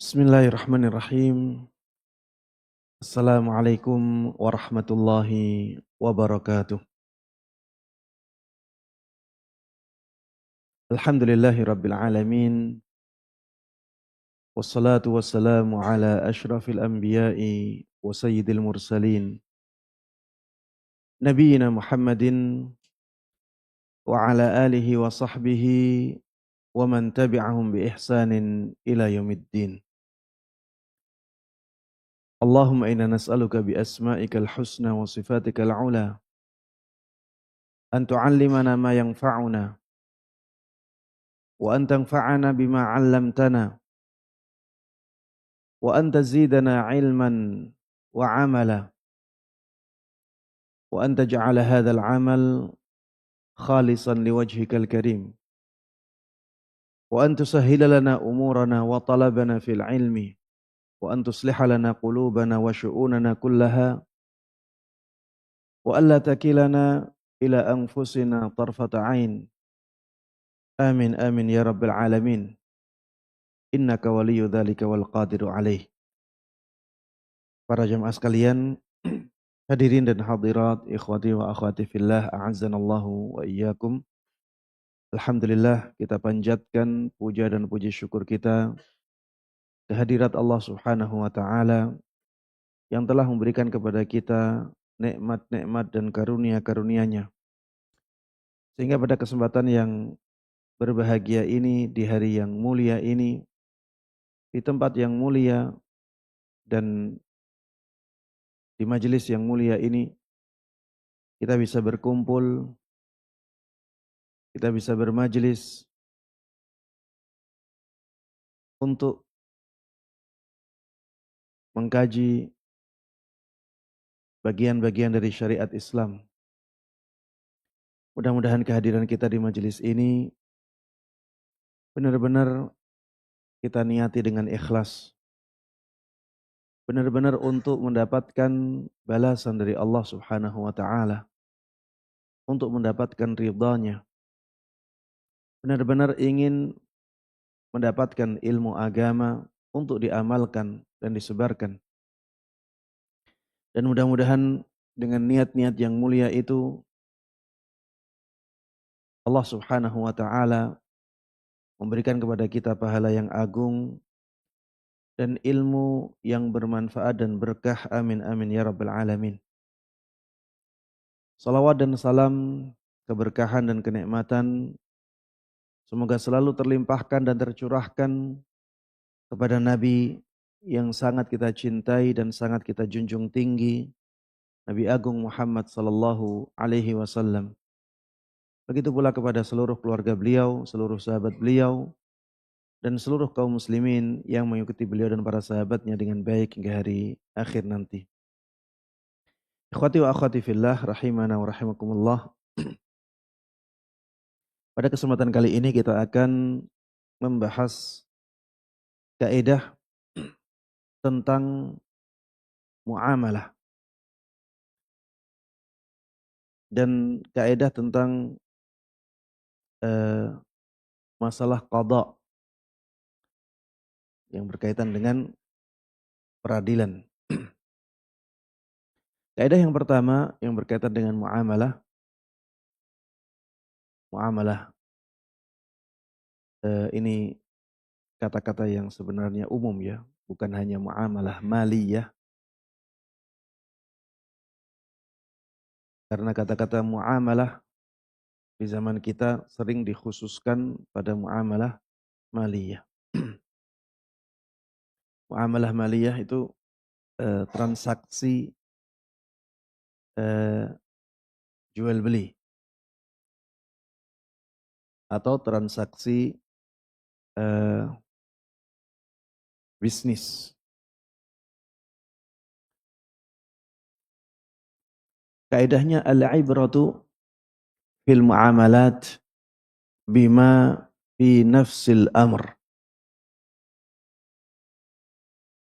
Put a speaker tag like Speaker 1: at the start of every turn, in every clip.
Speaker 1: Bismillahirrahmanirrahim. Assalamualaikum warahmatullahi wabarakatuh. Alhamdulillahi rabbil alamin. Wassalatu wassalamu ala ashrafil anbiya'i wa sayyidil mursalin. Nabiyyina Muhammadin wa ala alihi wa sahbihi wa man tabi'ahum bi ihsanin ila yaumiddin. Allahumma inna nas'aluka bi asma'ikal husna wa sifatikal ula an tu'allimana ma yanfa'una wa an tanfa'ana bima 'allamtana wa an tazidana 'ilman wa 'amala wa an taj'ala hadzal 'amal khalisan liwajhikal karim wa an tusahhila lana umurana wa talabana fil 'ilmi wa an tusliha lana qulubana wa syu'unana kullaha wa alla takilana ila anfusina tarfata 'ain. Amin amin ya rabbal alamin. Innaka waliyyu dzalika wal qadiru alaih. Para jamaah sekalian, hadirin dan hadirat, ikhwati wa akhwati fillah, a'azzanallahu wa iyyakum. Alhamdulillah, kita panjatkan puja dan puji syukur kita kehadirat Allah Subhanahu wa taala yang telah memberikan kepada kita nikmat-nikmat dan karunia-karunia-Nya. Sehingga pada kesempatan yang berbahagia ini, di hari yang mulia ini, di tempat yang mulia dan di majelis yang mulia ini, kita bisa berkumpul, kita bisa bermajelis untuk mengkaji bagian-bagian dari syariat Islam. Mudah-mudahan kehadiran kita di majelis ini benar-benar kita niati dengan ikhlas. Benar-benar untuk mendapatkan balasan dari Allah Subhanahu wa taala. Untuk mendapatkan ridha-Nya. Benar-benar ingin mendapatkan ilmu agama untuk diamalkan dan disebarkan. Dan mudah-mudahan dengan niat-niat yang mulia itu Allah Subhanahu wa taala memberikan kepada kita pahala yang agung dan ilmu yang bermanfaat dan berkah. Amin amin ya rabbal alamin. Salawat dan salam, keberkahan dan kenikmatan semoga selalu terlimpahkan dan tercurahkan kepada Nabi yang sangat kita cintai dan sangat kita junjung tinggi, Nabi Agung Muhammad sallallahu alaihi wasallam. Begitu pula kepada seluruh keluarga beliau, seluruh sahabat beliau, dan seluruh kaum muslimin yang mengikuti beliau dan para sahabatnya dengan baik hingga hari akhir nanti. Ikhwati wa akhwati fillah, rahimana wa rahimakumullah. Pada kesempatan kali ini kita akan membahas kaidah tentang muamalah dan kaidah tentang masalah qada yang berkaitan dengan peradilan. Kaidah yang pertama yang berkaitan dengan muamalah ini kata-kata yang sebenarnya umum ya, bukan hanya muamalah maliyah. Karena kata-kata muamalah di zaman kita sering dikhususkan pada muamalah maliyah. Muamalah maliyah itu transaksi jual beli atau transaksi bisnis. Kaidahnya al-ibratu fil muamalat bima fi nafsil amr.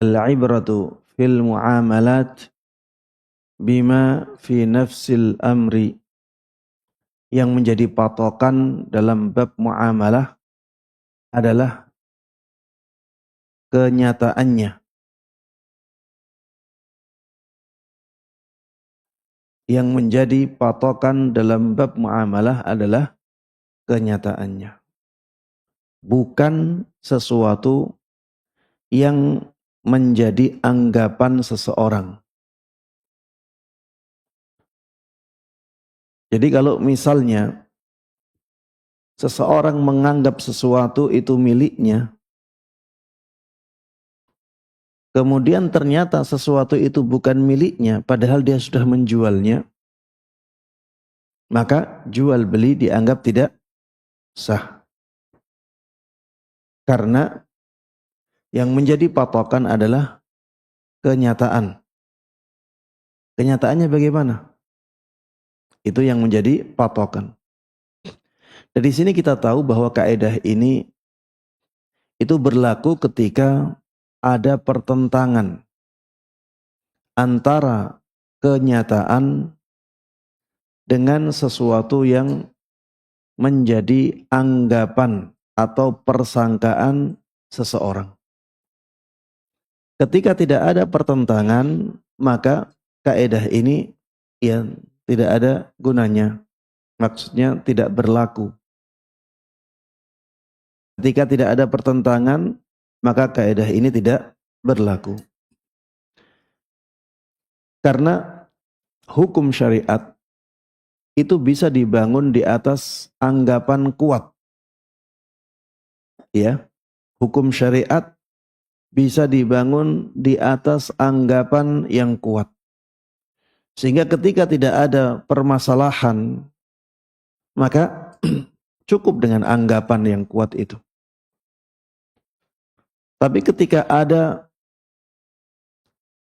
Speaker 1: Al-ibratu fil muamalat bima fi nafsil amri. Yang menjadi patokan dalam bab muamalah adalah kenyataannya. Yang menjadi patokan dalam bab muamalah adalah kenyataannya. Bukan sesuatu yang menjadi anggapan seseorang. Jadi kalau misalnya seseorang menganggap sesuatu itu miliknya, kemudian ternyata sesuatu itu bukan miliknya, padahal dia sudah menjualnya, maka jual beli dianggap tidak sah. Karena yang menjadi patokan adalah kenyataan. Kenyataannya bagaimana? Itu yang menjadi patokan. Dari sini kita tahu bahwa kaidah ini itu berlaku ketika ada pertentangan antara kenyataan dengan sesuatu yang menjadi anggapan atau persangkaan seseorang. Ketika tidak ada pertentangan, maka kaidah ini ya tidak ada gunanya. Maksudnya tidak berlaku. Ketika tidak ada pertentangan, maka kaidah ini tidak berlaku. Karena hukum syariat itu bisa dibangun di atas anggapan kuat. Ya, hukum syariat bisa dibangun di atas anggapan yang kuat. Sehingga ketika tidak ada permasalahan, maka cukup dengan anggapan yang kuat itu. Tapi ketika ada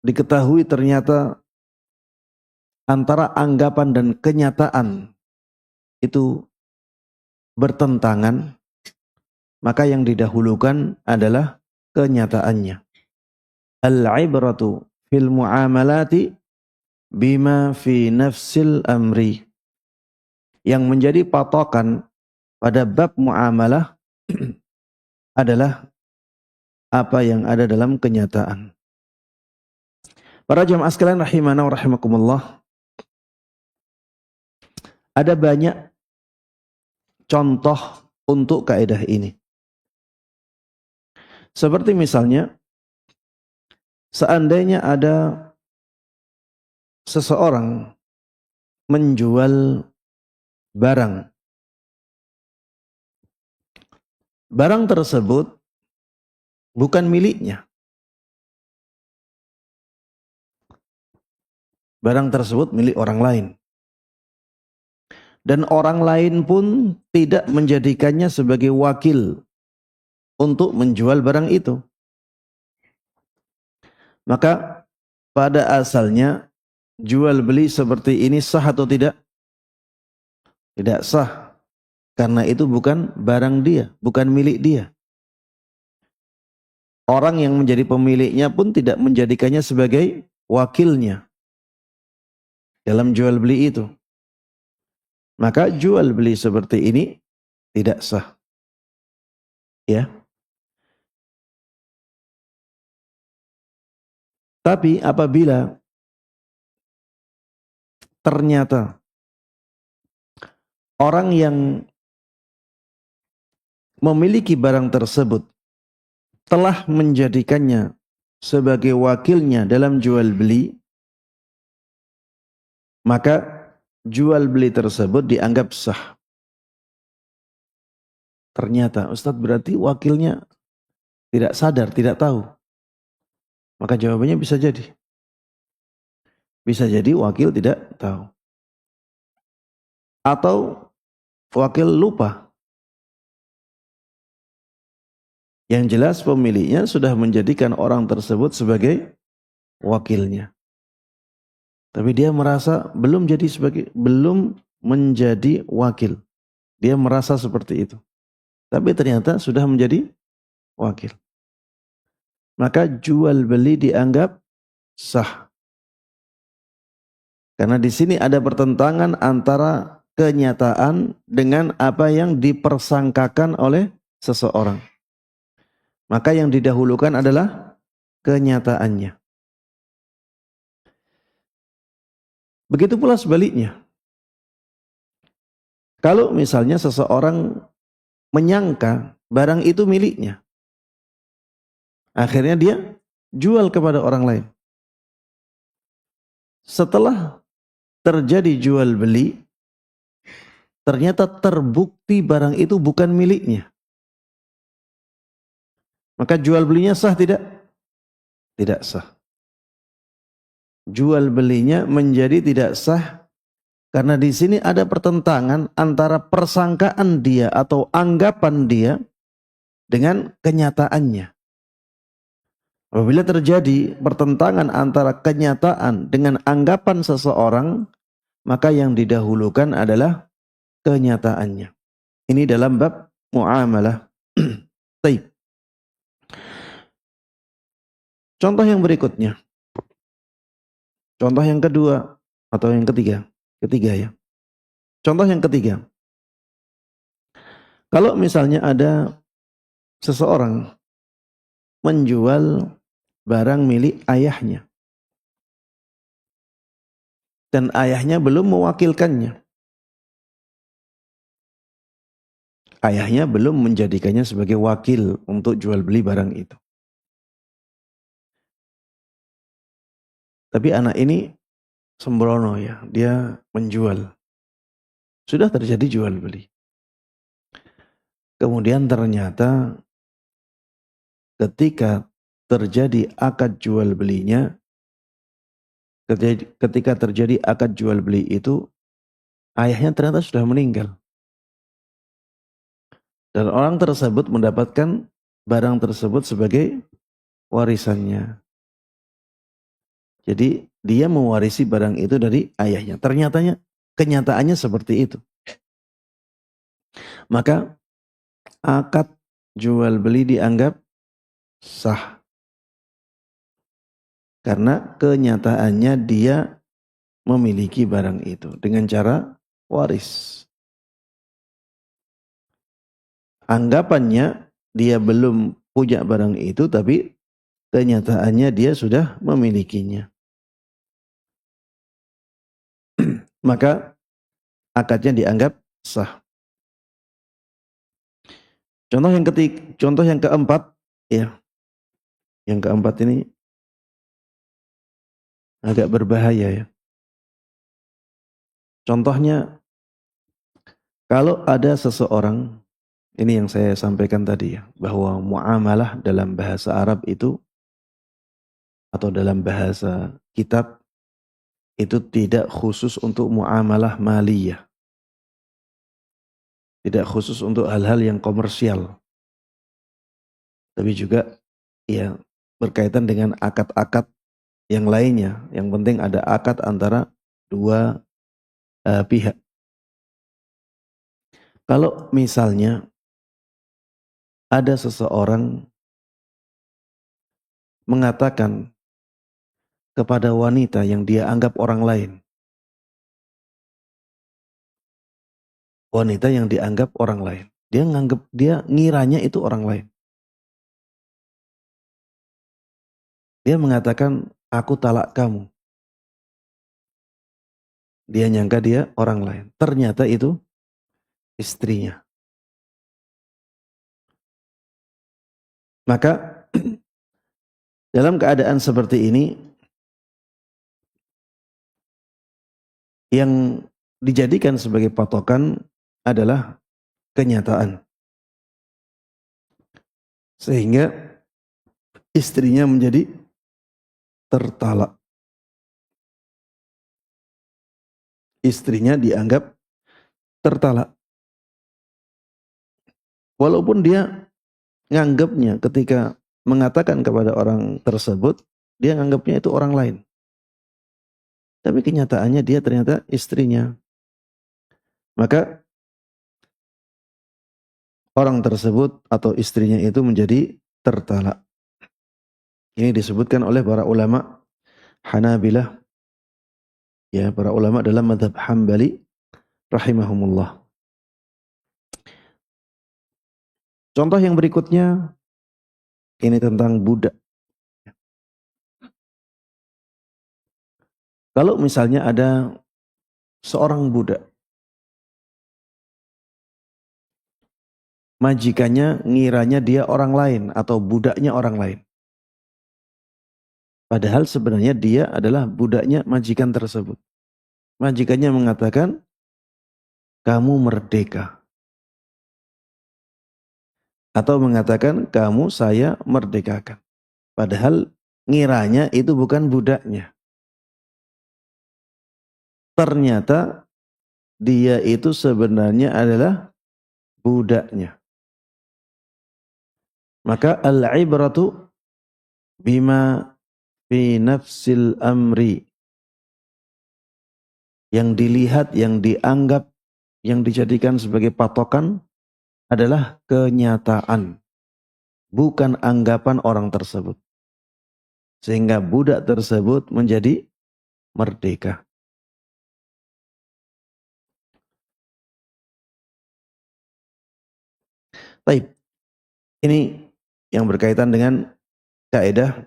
Speaker 1: diketahui ternyata antara anggapan dan kenyataan itu bertentangan, maka yang didahulukan adalah kenyataannya. Al-ibratu fil muamalati bima fi nafsil amri. Yang menjadi patokan pada bab muamalah adalah apa yang ada dalam kenyataan. Para jamaah sekalian rahimana wa rahimakumullah, ada banyak contoh untuk kaidah ini. Seperti misalnya, seandainya ada seseorang menjual barang. Barang tersebut bukan miliknya. Barang tersebut milik orang lain. Dan orang lain pun tidak menjadikannya sebagai wakil untuk menjual barang itu. Maka pada asalnya jual beli seperti ini sah atau tidak? Tidak sah. Karena itu bukan barang dia, bukan milik dia. Orang yang menjadi pemiliknya pun tidak menjadikannya sebagai wakilnya dalam jual beli itu. Maka jual beli seperti ini tidak sah. Ya. Tapi apabila ternyata orang yang memiliki barang tersebut telah menjadikannya sebagai wakilnya dalam jual beli, maka jual beli tersebut dianggap sah. Ternyata Ustadz berarti wakilnya tidak sadar, tidak tahu. Maka jawabannya bisa jadi. Bisa jadi wakil tidak tahu. Atau wakil lupa. Yang jelas pemiliknya sudah menjadikan orang tersebut sebagai wakilnya. Tapi dia merasa belum menjadi wakil. Dia merasa seperti itu. Tapi ternyata sudah menjadi wakil. Maka jual beli dianggap sah. Karena di sini ada pertentangan antara kenyataan dengan apa yang dipersangkakan oleh seseorang. maka yang didahulukan adalah kenyataannya. Begitu pula sebaliknya. Kalau misalnya seseorang menyangka barang itu miliknya, akhirnya dia jual kepada orang lain. Setelah terjadi jual beli, ternyata terbukti barang itu bukan miliknya. Maka jual belinya sah tidak? Tidak sah. Jual belinya menjadi tidak sah karena di sini ada pertentangan antara persangkaan dia atau anggapan dia dengan kenyataannya. Apabila terjadi pertentangan antara kenyataan dengan anggapan seseorang, maka yang didahulukan adalah kenyataannya. Ini dalam bab muamalah. Baik. Contoh yang berikutnya. Contoh yang kedua atau yang ketiga. Ketiga ya. Contoh yang ketiga. Kalau misalnya ada seseorang menjual barang milik ayahnya. Dan ayahnya belum mewakilkannya. Ayahnya belum menjadikannya sebagai wakil untuk jual beli barang itu. Tapi anak ini sembrono ya, dia menjual. Sudah terjadi jual beli. Kemudian ternyata ketika terjadi akad jual belinya, ketika terjadi akad jual beli itu, ayahnya ternyata sudah meninggal. Dan orang tersebut mendapatkan barang tersebut sebagai warisannya. Jadi dia mewarisi barang itu dari ayahnya. Kenyataannya seperti itu. Maka akad jual beli dianggap sah. Karena kenyataannya dia memiliki barang itu dengan cara waris. Anggapannya dia belum punya barang itu, tapi kenyataannya dia sudah memilikinya. Maka akadnya dianggap sah. Contoh yang keempat, ya. Yang keempat ini agak berbahaya ya. Contohnya, kalau ada seseorang, ini yang saya sampaikan tadi ya, bahwa muamalah dalam bahasa Arab itu, atau dalam bahasa kitab, itu tidak khusus untuk muamalah maliyah. Tidak khusus untuk hal-hal yang komersial. Tapi juga ya berkaitan dengan akad-akad yang lainnya. Yang penting ada akad antara dua pihak. Kalau misalnya ada seseorang mengatakan kepada wanita yang dia anggap orang lain. Wanita yang dianggap orang lain. Dia ngiranya itu orang lain. Dia mengatakan, aku talak kamu. Dia nyangka dia orang lain. Ternyata itu istrinya. Maka dalam keadaan seperti ini, yang dijadikan sebagai patokan adalah kenyataan. Sehingga istrinya menjadi tertalak. Istrinya dianggap tertalak. Walaupun dia nganggapnya ketika mengatakan kepada orang tersebut, dia nganggapnya itu orang lain. Tapi kenyataannya dia ternyata istrinya. Maka orang tersebut atau istrinya itu menjadi tertalak. Ini disebutkan oleh para ulama Hanabilah. Ya, para ulama dalam mazhab Hambali rahimahumullah. Contoh yang berikutnya, Ini tentang budak. Kalau misalnya ada seorang budak, majikannya ngiranya dia orang lain atau budaknya orang lain. Padahal sebenarnya dia adalah budaknya majikan tersebut. Majikannya mengatakan, kamu merdeka. Atau mengatakan, kamu saya merdekakan. Padahal ngiranya itu bukan budaknya. Ternyata dia itu sebenarnya adalah budaknya. Maka al-ibratu bima fi nafsil amri. Yang dilihat, yang dianggap, yang dijadikan sebagai patokan adalah kenyataan. Bukan anggapan orang tersebut. Sehingga budak tersebut menjadi merdeka. Baik. Ini yang berkaitan dengan kaidah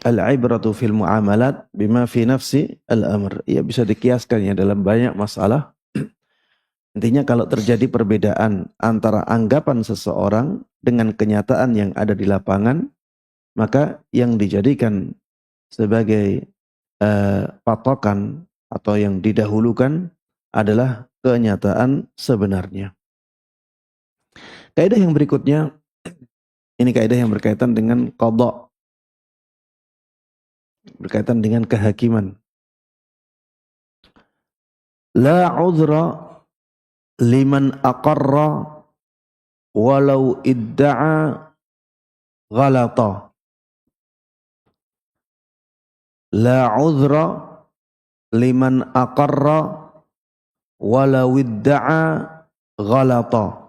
Speaker 1: al-ibratu fil muamalat bima fi nafsi al-amr. Ia bisa dikiaskan ya dalam banyak masalah. Intinya kalau terjadi perbedaan antara anggapan seseorang dengan kenyataan yang ada di lapangan, maka yang dijadikan sebagai patokan atau yang didahulukan adalah kenyataan sebenarnya. Kaidah yang berikutnya, ini kaidah yang berkaitan dengan qadha, berkaitan dengan kehakiman. La udhra liman aqarra walau idda'a ghalata. La udhra liman aqarra walau idda'a ghalata.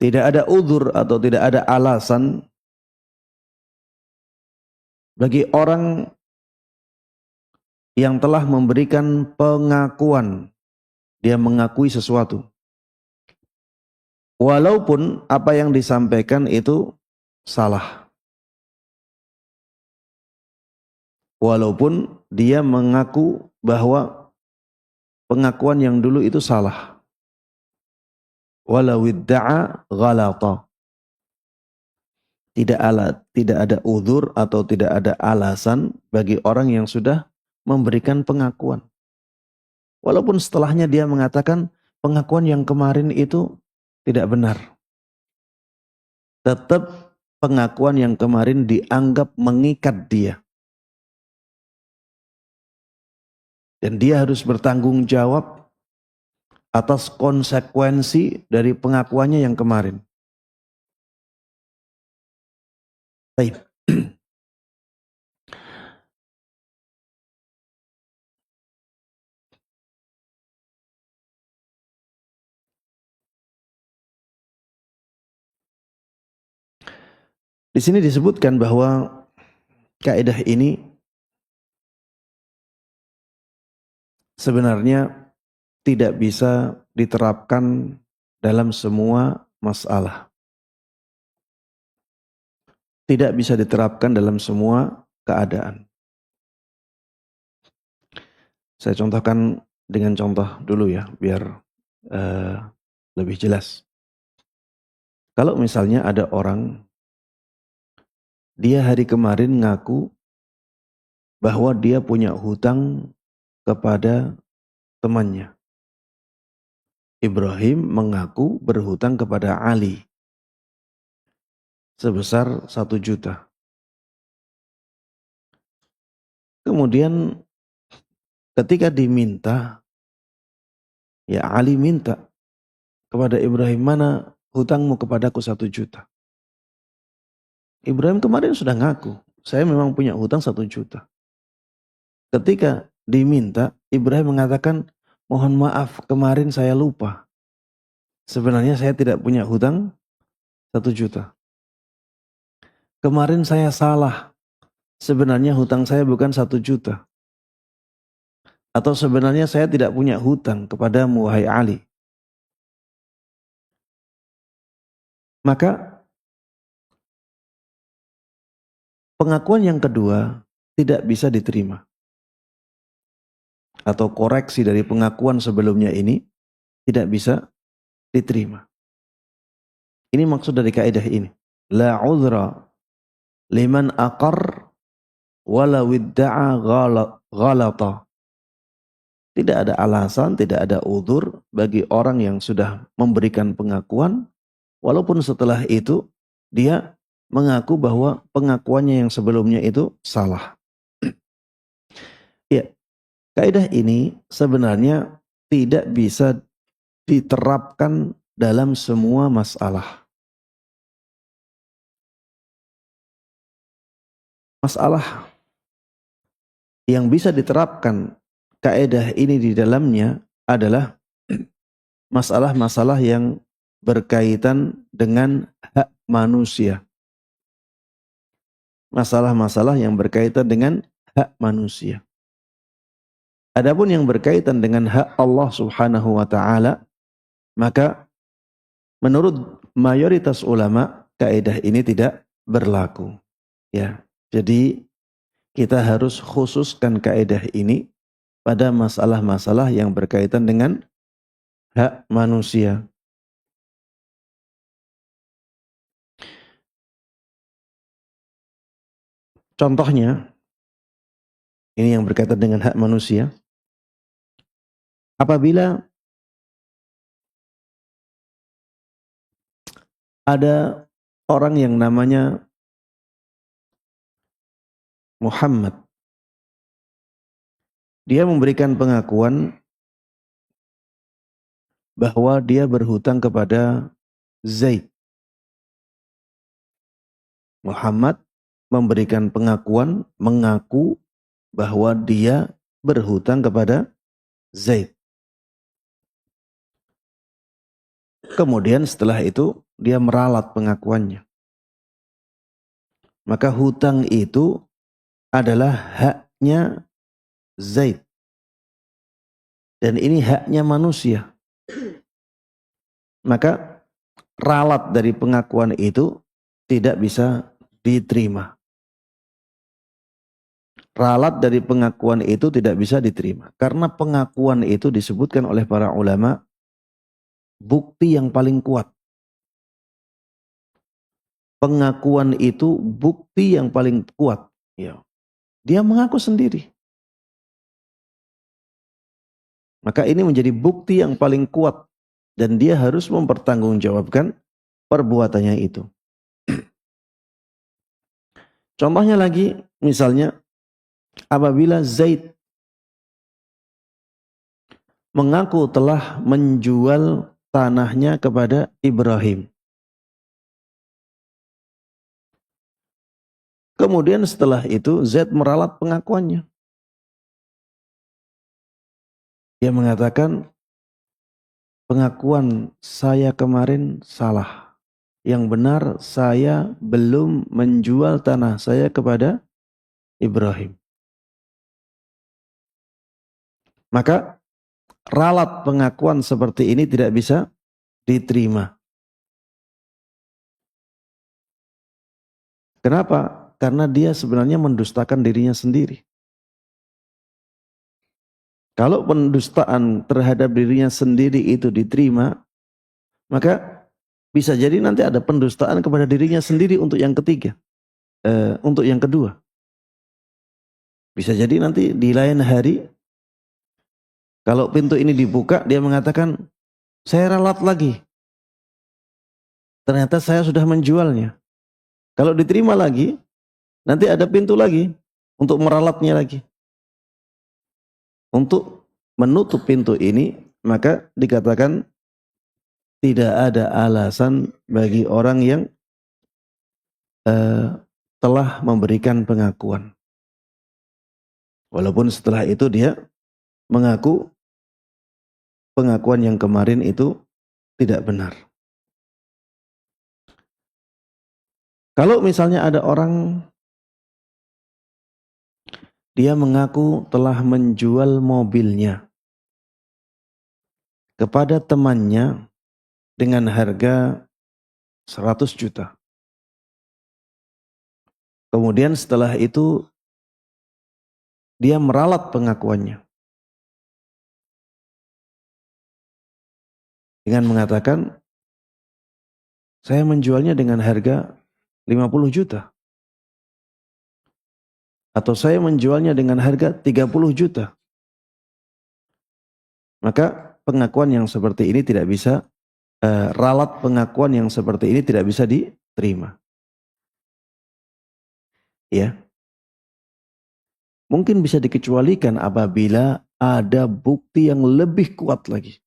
Speaker 1: Tidak ada uzur atau tidak ada alasan bagi orang yang telah memberikan pengakuan. Dia mengakui sesuatu. Walaupun apa yang disampaikan itu salah. Walaupun dia mengaku bahwa pengakuan yang dulu itu salah. Walau idda'a ghalata. Tidak ada uzur atau tidak ada alasan bagi orang yang sudah memberikan pengakuan. Walaupun setelahnya dia mengatakan pengakuan yang kemarin itu tidak benar. Tetap pengakuan yang kemarin dianggap mengikat dia. Dan dia harus bertanggung jawab atas konsekuensi dari pengakuannya yang kemarin. Baik. Di sini disebutkan bahwa kaidah ini sebenarnya tidak bisa diterapkan dalam semua masalah. Tidak bisa diterapkan dalam semua keadaan. Saya contohkan dengan contoh dulu ya, biar lebih jelas. Kalau misalnya ada orang, dia hari kemarin ngaku bahwa dia punya hutang kepada temannya. Ibrahim mengaku berhutang kepada Ali sebesar 1 juta. Kemudian ketika diminta, ya Ali minta kepada Ibrahim, mana hutangmu kepadaku 1 juta. Ibrahim kemarin sudah ngaku, saya memang punya hutang 1 juta. Ketika diminta, Ibrahim mengatakan, mohon maaf kemarin saya lupa. Sebenarnya saya tidak punya hutang 1 juta. Kemarin saya salah. Sebenarnya hutang saya bukan 1 juta. Atau sebenarnya saya tidak punya hutang kepadamu wahai Ali. Maka pengakuan yang kedua tidak bisa diterima. Atau koreksi dari pengakuan sebelumnya ini tidak bisa diterima. Ini maksud dari kaidah ini. La udhra liman aqar wala widda'a ghalata. Tidak ada alasan, tidak ada udzur bagi orang yang sudah memberikan pengakuan, walaupun setelah itu dia mengaku bahwa pengakuannya yang sebelumnya itu salah. Ya, kaidah ini sebenarnya tidak bisa diterapkan dalam semua masalah. Masalah yang bisa diterapkan kaidah ini di dalamnya adalah masalah-masalah yang berkaitan dengan hak manusia. Masalah-masalah yang berkaitan dengan hak manusia. Adapun yang berkaitan dengan hak Allah Subhanahu wa taala, maka menurut mayoritas ulama kaidah ini tidak berlaku. Ya. Jadi kita harus khususkan kaidah ini pada masalah-masalah yang berkaitan dengan hak manusia. Contohnya, ini yang berkaitan dengan hak manusia. Apabila ada orang yang namanya Muhammad, dia memberikan pengakuan bahwa dia berhutang kepada Zaid. Muhammad memberikan pengakuan, mengaku bahwa dia berhutang kepada Zaid. Kemudian setelah itu dia meralat pengakuannya. Maka hutang itu adalah haknya Zaid. Dan ini haknya manusia. Maka ralat dari pengakuan itu tidak bisa diterima. Ralat dari pengakuan itu tidak bisa diterima. Karena pengakuan itu disebutkan oleh para ulama bukti yang paling kuat. Pengakuan itu bukti yang paling kuat. Ya. Dia mengaku sendiri. Maka ini menjadi bukti yang paling kuat. Dan dia harus mempertanggungjawabkan perbuatannya itu. Contohnya lagi, misalnya apabila Zaid mengaku telah menjual tanahnya kepada Ibrahim. Kemudian setelah itu Zaid meralat pengakuannya. Dia mengatakan, pengakuan saya kemarin salah. Yang benar saya belum menjual tanah saya kepada Ibrahim. Maka ralat pengakuan seperti ini tidak bisa diterima. Kenapa? Karena dia sebenarnya mendustakan dirinya sendiri. Kalau pendustaan terhadap dirinya sendiri itu diterima, maka bisa jadi nanti ada pendustaan kepada dirinya sendiri untuk yang ketiga, untuk yang kedua. Bisa jadi nanti di lain hari, kalau pintu ini dibuka, dia mengatakan, saya ralat lagi. Ternyata saya sudah menjualnya. Kalau diterima lagi, nanti ada pintu lagi untuk meralatnya lagi. Untuk menutup pintu ini, maka dikatakan tidak ada alasan bagi orang yang telah memberikan pengakuan. Walaupun setelah itu dia mengaku pengakuan yang kemarin itu tidak benar. Kalau misalnya ada orang dia mengaku telah menjual mobilnya kepada temannya dengan harga 100 juta. Kemudian setelah itu dia meralat pengakuannya dengan mengatakan, saya menjualnya dengan harga 50 juta. Atau saya menjualnya dengan harga 30 juta. Maka pengakuan yang seperti ini tidak bisa, ralat pengakuan yang seperti ini tidak bisa diterima. Ya. Mungkin bisa dikecualikan apabila ada bukti yang lebih kuat lagi.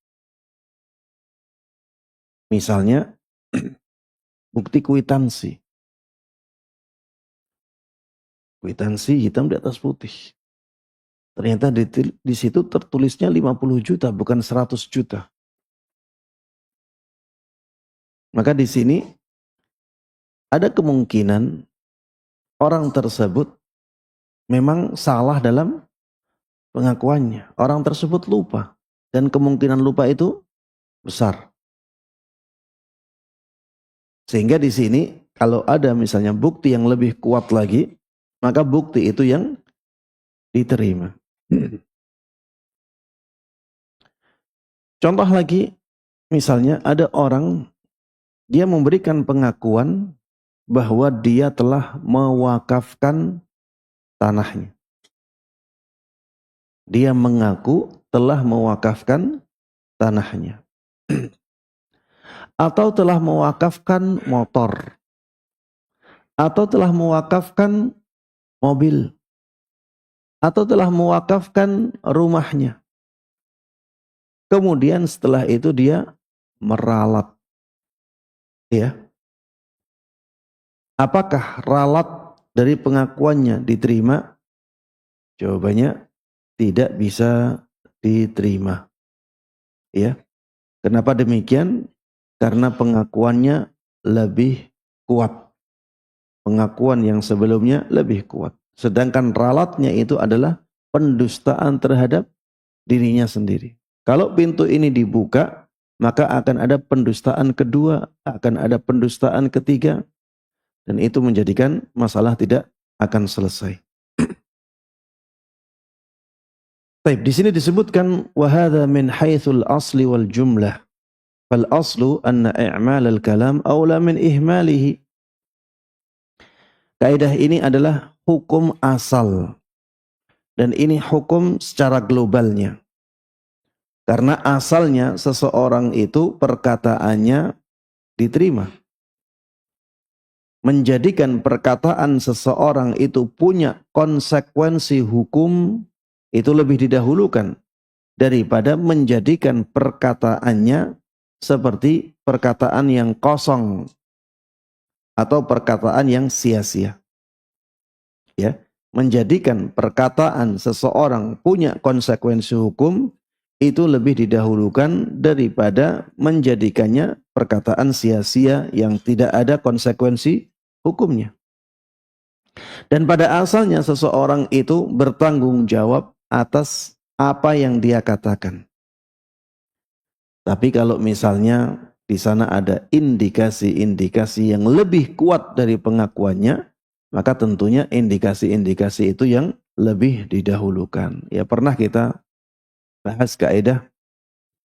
Speaker 1: Misalnya, bukti kwitansi. Kwitansi hitam di atas putih. Ternyata di situ tertulisnya 50 juta, bukan 100 juta. Maka di sini ada kemungkinan orang tersebut memang salah dalam pengakuannya. Orang tersebut lupa. Dan kemungkinan lupa itu besar. Sehingga di sini kalau ada misalnya bukti yang lebih kuat lagi, maka bukti itu yang diterima. Contoh lagi, misalnya ada orang, dia memberikan pengakuan bahwa dia telah mewakafkan tanahnya. Dia mengaku telah mewakafkan tanahnya. Atau telah mewakafkan motor. Atau telah mewakafkan mobil. Atau telah mewakafkan rumahnya. Kemudian setelah itu dia meralat. Ya. Apakah ralat dari pengakuannya diterima? Jawabannya tidak bisa diterima. Ya. Kenapa demikian? Karena pengakuannya lebih kuat. Pengakuan yang sebelumnya lebih kuat. Sedangkan ralatnya itu adalah pendustaan terhadap dirinya sendiri. Kalau pintu ini dibuka, maka akan ada pendustaan kedua, akan ada pendustaan ketiga, dan itu menjadikan masalah tidak akan selesai. Baik, di sini disebutkan wa hadza min haitsul asli wal jumlah. Fal aslu anna i'mal al kalam aula min ihmalihi. Kaidah ini adalah hukum asal. Dan ini hukum secara globalnya. Karena asalnya seseorang itu perkataannya diterima. Menjadikan perkataan seseorang itu punya konsekuensi hukum itu lebih didahulukan daripada menjadikan perkataannya seperti perkataan yang kosong atau perkataan yang sia-sia. Ya, menjadikan perkataan seseorang punya konsekuensi hukum itu lebih didahulukan daripada menjadikannya perkataan sia-sia yang tidak ada konsekuensi hukumnya. Dan pada asalnya seseorang itu bertanggung jawab atas apa yang dia katakan. Tapi kalau misalnya di sana ada indikasi-indikasi yang lebih kuat dari pengakuannya, maka tentunya indikasi-indikasi itu yang lebih didahulukan. Ya, pernah kita bahas kaidah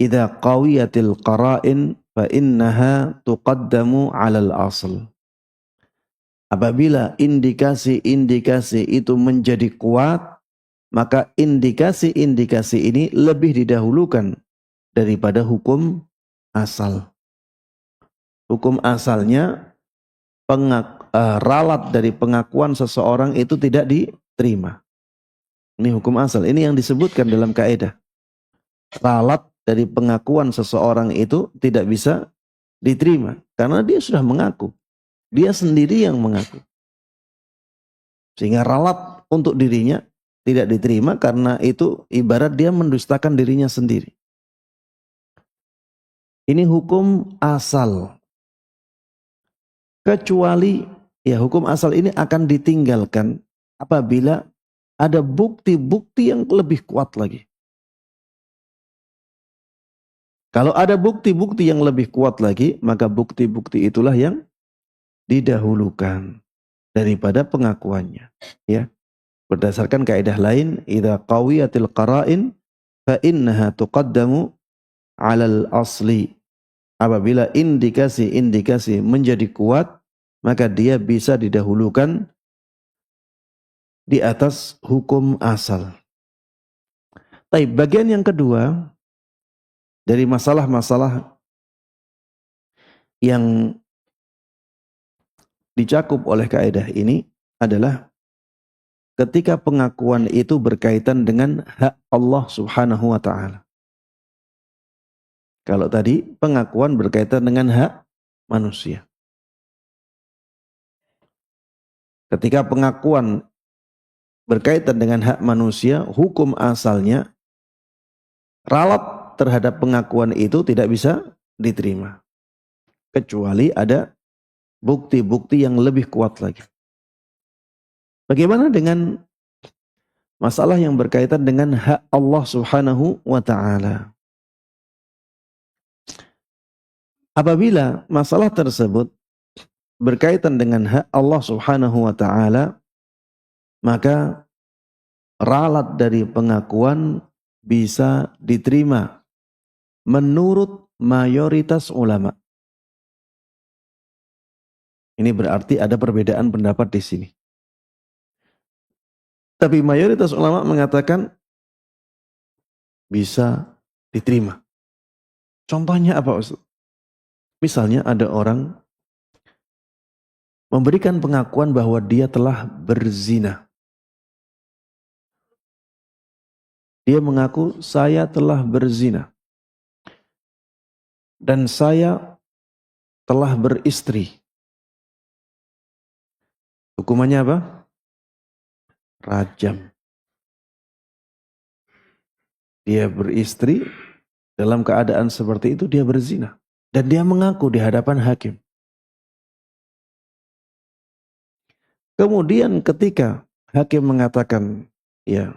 Speaker 1: idza qawiyatil qara'in fa innaha tuqaddamu 'alal asl. Apabila indikasi-indikasi itu menjadi kuat, maka indikasi-indikasi ini lebih didahulukan daripada hukum asal. Hukum asalnya ralat dari pengakuan seseorang itu tidak diterima. Ini hukum asal. Ini yang disebutkan dalam kaidah. Ralat dari pengakuan seseorang itu tidak bisa diterima karena dia sudah mengaku, dia sendiri yang mengaku, sehingga ralat untuk dirinya tidak diterima karena itu ibarat dia mendustakan dirinya sendiri. Ini hukum asal, kecuali ya hukum asal ini akan ditinggalkan apabila ada bukti-bukti yang lebih kuat lagi. Kalau ada bukti-bukti yang lebih kuat lagi, maka bukti-bukti itulah yang didahulukan daripada pengakuannya. Ya, berdasarkan kaidah lain, idza qawiyatil qara'in fa innaha tuqaddamu 'alal asli. Apabila indikasi-indikasi menjadi kuat, maka dia bisa didahulukan di atas hukum asal. Tapi bagian yang kedua dari masalah-masalah yang dicakup oleh kaidah ini adalah ketika pengakuan itu berkaitan dengan hak Allah Subhanahu wa taala. Kalau tadi pengakuan berkaitan dengan hak manusia. Ketika pengakuan berkaitan dengan hak manusia, hukum asalnya ralat terhadap pengakuan itu tidak bisa diterima. Kecuali ada bukti-bukti yang lebih kuat lagi. Bagaimana dengan masalah yang berkaitan dengan hak Allah Subhanahu wa taala? Apabila masalah tersebut berkaitan dengan hak Allah Subhanahu wa taala, maka ralat dari pengakuan bisa diterima menurut mayoritas ulama. Ini berarti ada perbedaan pendapat di sini. Tapi mayoritas ulama mengatakan bisa diterima. Contohnya apa, Ustaz? Misalnya ada orang memberikan pengakuan bahwa dia telah berzina. Dia mengaku, saya telah berzina. Dan saya telah beristri. Hukumannya apa? Rajam. Dia beristri, dalam keadaan seperti itu dia berzina. Dan dia mengaku di hadapan hakim. Kemudian ketika hakim mengatakan, ya,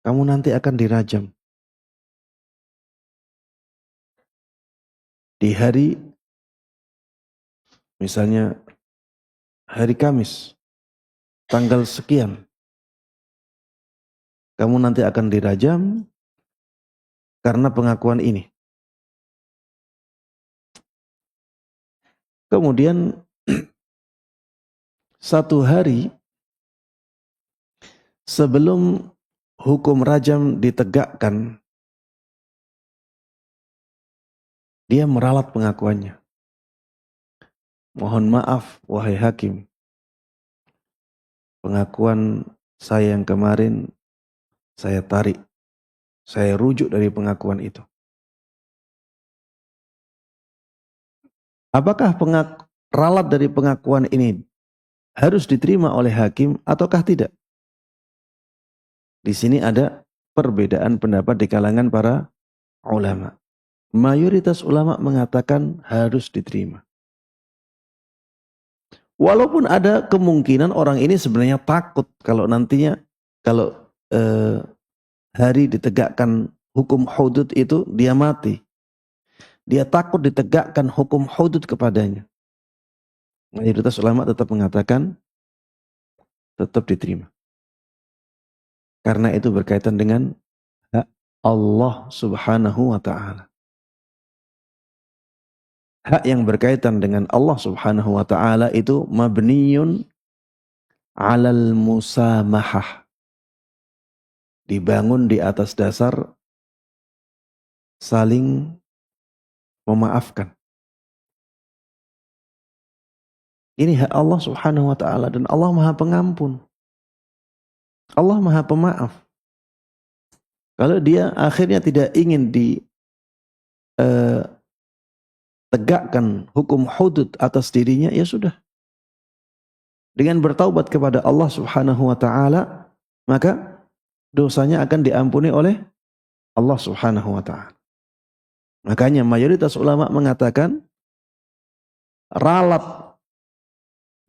Speaker 1: kamu nanti akan dirajam. Di hari, misalnya hari Kamis, tanggal sekian, kamu nanti akan dirajam karena pengakuan ini. Kemudian satu hari sebelum hukum rajam ditegakkan, dia meralat pengakuannya. Mohon maaf wahai hakim, pengakuan saya yang kemarin saya tarik, saya rujuk dari pengakuan itu. Apakah ralat dari pengakuan ini harus diterima oleh hakim ataukah tidak? Di sini ada perbedaan pendapat di kalangan para ulama. Mayoritas ulama mengatakan harus diterima. Walaupun ada kemungkinan orang ini sebenarnya takut kalau nantinya kalau hari ditegakkan hukum hudud itu dia mati. Dia takut ditegakkan hukum hudud kepadanya. Mayoritas ulama tetap mengatakan tetap diterima. Karena itu berkaitan dengan hak Allah Subhanahu wa taala. Hak yang berkaitan dengan Allah Subhanahu wa taala itu mabniyun 'alal musamahah. Dibangun di atas dasar saling memaafkan. Ini hak Allah Subhanahu wa taala dan Allah Maha Pengampun. Allah Maha Pemaaf. Kalau dia akhirnya tidak ingin tegakkan hukum hudud atas dirinya, ya sudah. Dengan bertaubat kepada Allah Subhanahu wa taala, maka dosanya akan diampuni oleh Allah Subhanahu wa taala. Makanya mayoritas ulama mengatakan ralat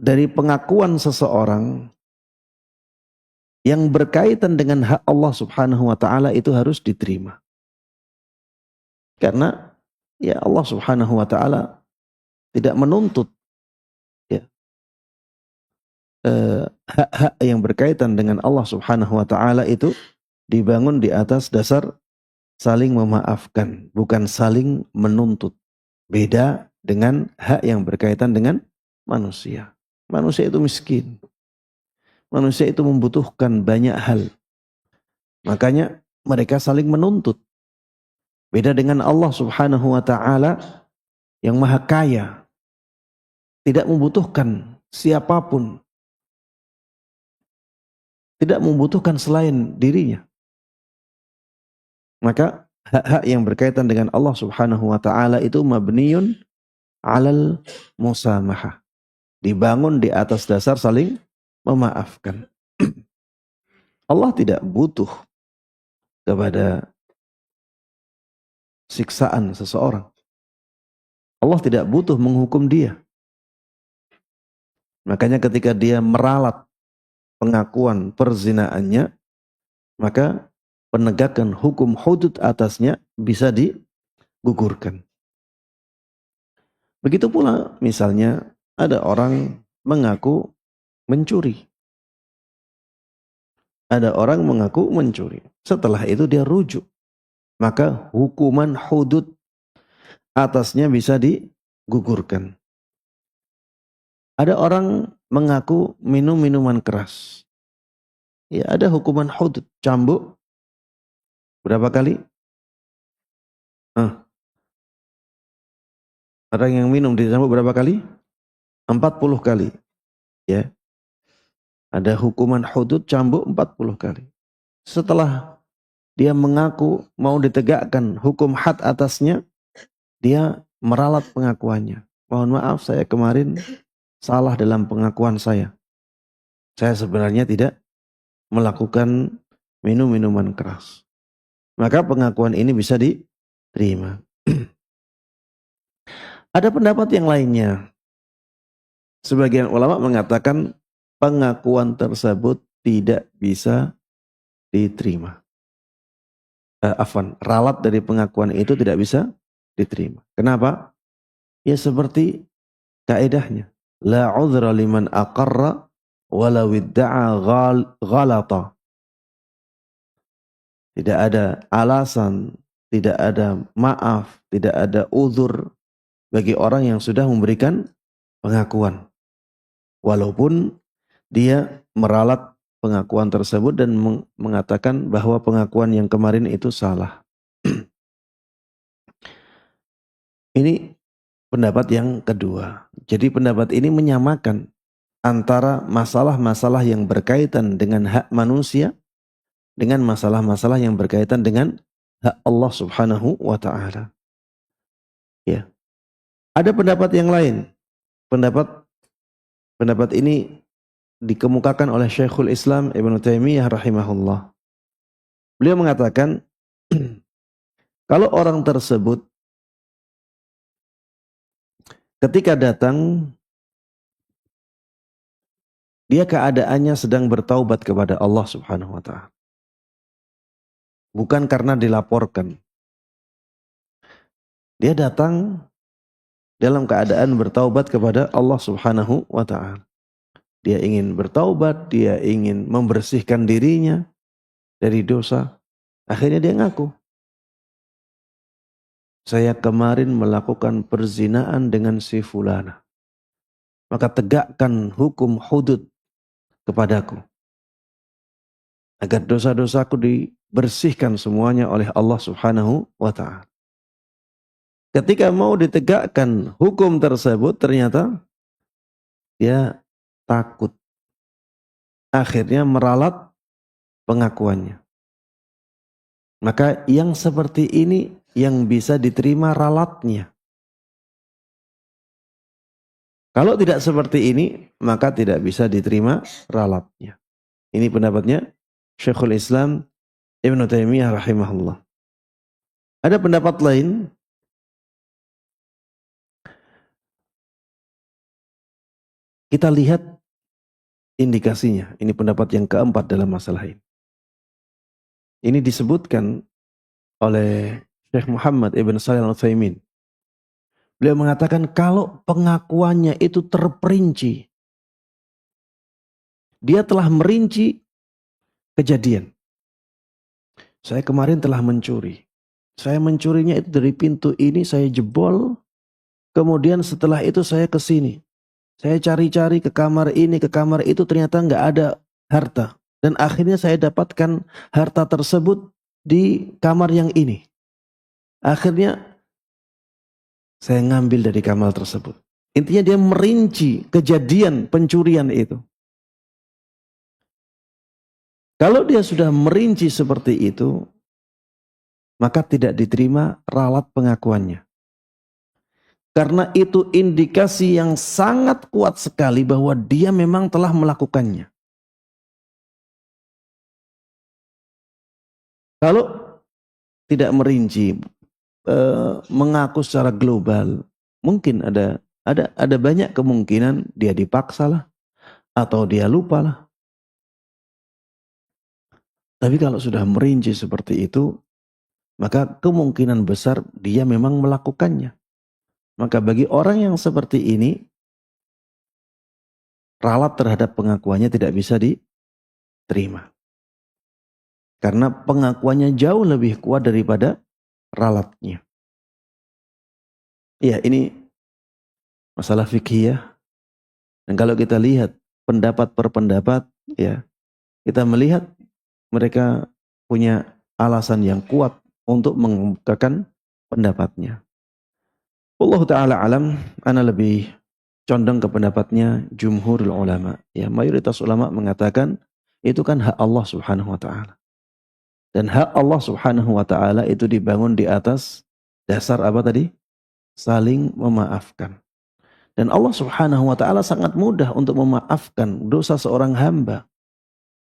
Speaker 1: dari pengakuan seseorang yang berkaitan dengan hak Allah Subhanahu wa taala itu harus diterima. Karena ya Allah Subhanahu wa taala tidak menuntut ya hak-hak yang berkaitan dengan Allah Subhanahu wa taala itu dibangun di atas dasar saling memaafkan, bukan saling menuntut. Beda dengan hak yang berkaitan dengan manusia. Manusia itu miskin. Manusia itu membutuhkan banyak hal. Makanya mereka saling menuntut. Beda dengan Allah Subhanahu wa taala yang Maha Kaya, tidak membutuhkan siapapun, tidak membutuhkan selain dirinya. Maka hak-hak yang berkaitan dengan Allah Subhanahu wa taala itu mabniyun 'alal musamahah. Dibangun di atas dasar saling memaafkan. Allah tidak butuh kepada siksaan seseorang. Allah tidak butuh menghukum dia. Makanya ketika dia meralat pengakuan perzinaannya, maka penegakan hukum hudud atasnya bisa digugurkan. Begitu pula misalnya ada orang mengaku mencuri. Ada orang mengaku mencuri. Setelah itu dia rujuk. Maka hukuman hudud atasnya bisa digugurkan. Ada orang mengaku minum minuman keras. Ya, ada hukuman hudud, cambuk berapa kali? Orang yang minum dicambuk berapa kali? 40 kali. Ya. Ada hukuman hudud cambuk 40 kali. Setelah dia mengaku mau ditegakkan hukum had atasnya, dia meralat pengakuannya. Mohon maaf, saya kemarin salah dalam pengakuan saya. Saya sebenarnya tidak melakukan minum minuman keras. Maka pengakuan ini bisa diterima. Ada pendapat yang lainnya. Sebagian ulama mengatakan pengakuan tersebut tidak bisa diterima. Ralat dari pengakuan itu tidak bisa diterima. Kenapa? Ya seperti kaedahnya. La udhra liman aqarra walau idda'a ghalata. Tidak ada alasan, tidak ada maaf, tidak ada uzur bagi orang yang sudah memberikan pengakuan. Walaupun dia meralat pengakuan tersebut dan mengatakan bahwa pengakuan yang kemarin itu salah. Ini pendapat yang kedua. Jadi pendapat ini menyamakan antara masalah-masalah yang berkaitan dengan hak manusia dengan masalah-masalah yang berkaitan dengan hak Allah Subhanahu wa taala. Ya. Ada pendapat yang lain. Pendapat ini dikemukakan oleh Syekhul Islam Ibnu Taimiyah rahimahullah. Beliau mengatakan kalau orang tersebut ketika datang dia keadaannya sedang bertaubat kepada Allah Subhanahu wa taala. Bukan karena dilaporkan. Dia datang dalam keadaan bertaubat kepada Allah Subhanahu wa taala. Dia ingin bertaubat, dia ingin membersihkan dirinya dari dosa. Akhirnya dia ngaku. Saya kemarin melakukan perzinaan dengan si fulana. Maka tegakkan hukum hudud kepadaku. Agar dosa-dosaku dibersihkan semuanya oleh Allah Subhanahu wa ta'ala. Ketika mau ditegakkan hukum tersebut, ternyata dia takut. Akhirnya meralat pengakuannya. Maka yang seperti ini yang bisa diterima ralatnya. Kalau tidak seperti ini, maka tidak bisa diterima ralatnya. Ini pendapatnya Syekhul Islam Ibnu Taimiyah rahimahullah. Ada pendapat lain. Kita lihat indikasinya. Ini pendapat yang keempat dalam masalah ini. Ini disebutkan oleh Syekh Muhammad Ibn Shalih Al-Utsaimin. Beliau mengatakan kalau pengakuannya itu terperinci, dia telah merinci kejadian. Saya kemarin telah mencuri. Saya mencurinya itu dari pintu ini, saya jebol. Kemudian setelah itu saya ke sini. Saya cari-cari ke kamar ini, ke kamar itu, ternyata nggak ada harta. Dan akhirnya saya dapatkan harta tersebut di kamar yang ini. Akhirnya saya ngambil dari kamar tersebut. Intinya dia merinci kejadian pencurian itu. Kalau dia sudah merinci seperti itu, maka tidak diterima ralat pengakuannya. Karena itu indikasi yang sangat kuat sekali bahwa dia memang telah melakukannya. Kalau tidak merinci, mengaku secara global, mungkin ada banyak kemungkinan dia dipaksa lah, atau dia lupa lah. Tapi kalau sudah merinci seperti itu, maka kemungkinan besar dia memang melakukannya. Maka bagi orang yang seperti ini, ralat terhadap pengakuannya tidak bisa diterima. Karena pengakuannya jauh lebih kuat daripada ralatnya. Ya, ini masalah fikih ya. Dan kalau kita lihat pendapat per pendapat, ya, kita melihat mereka punya alasan yang kuat untuk mengemukakan pendapatnya. Allah Ta'ala alam, ana lebih condong ke pendapatnya jumhurul ulama. Ya, mayoritas ulama mengatakan itu kan hak Allah Subhanahu wa taala. Dan hak Allah Subhanahu wa taala itu dibangun di atas dasar apa tadi? Saling memaafkan. Dan Allah Subhanahu wa taala sangat mudah untuk memaafkan dosa seorang hamba.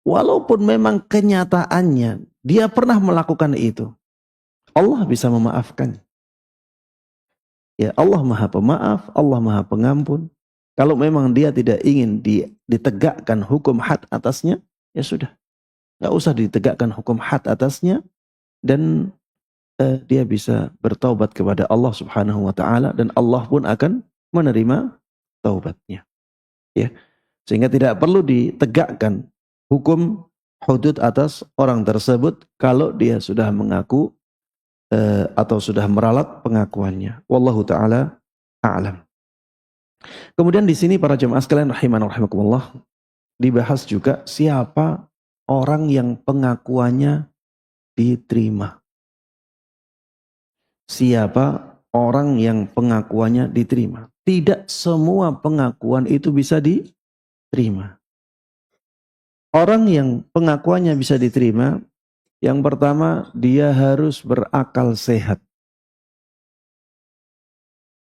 Speaker 1: Walaupun memang kenyataannya dia pernah melakukan itu. Allah bisa memaafkan. Ya, Allah Maha Pemaaf, Allah Maha Pengampun. Kalau memang dia tidak ingin ditegakkan hukum had atasnya, ya sudah. Nggak usah ditegakkan hukum had atasnya, dan dia bisa bertaubat kepada Allah Subhanahu wa taala, dan Allah pun akan menerima taubatnya. Ya. Sehingga tidak perlu ditegakkan hukum hudud atas orang tersebut kalau dia sudah mengaku atau sudah meralat pengakuannya. Wallahu taala a'lam. Kemudian di sini para jemaah sekalian rahiman rahimakumullah, dibahas juga siapa orang yang pengakuannya diterima. Siapa orang yang pengakuannya diterima. Tidak semua pengakuan itu bisa diterima. Orang yang pengakuannya bisa diterima, yang pertama dia harus berakal sehat.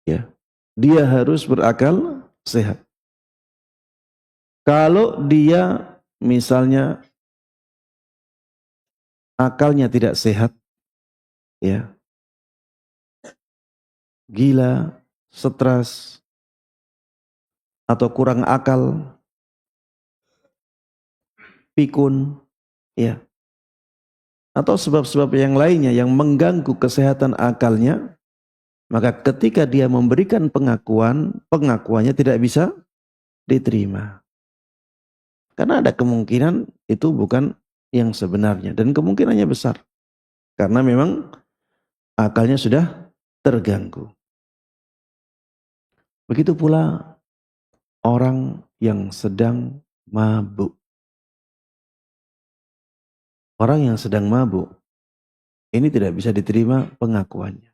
Speaker 1: Ya, dia harus berakal sehat. Kalau dia misalnya akalnya tidak sehat, ya, gila, stres, atau kurang akal, pikun, ya, atau sebab-sebab yang lainnya yang mengganggu kesehatan akalnya, maka ketika dia memberikan pengakuannya tidak bisa diterima. Karena ada kemungkinan itu bukan yang sebenarnya, dan kemungkinannya besar. Karena memang akalnya sudah terganggu. Begitu pula orang yang sedang mabuk. Orang yang sedang mabuk, ini tidak bisa diterima pengakuannya.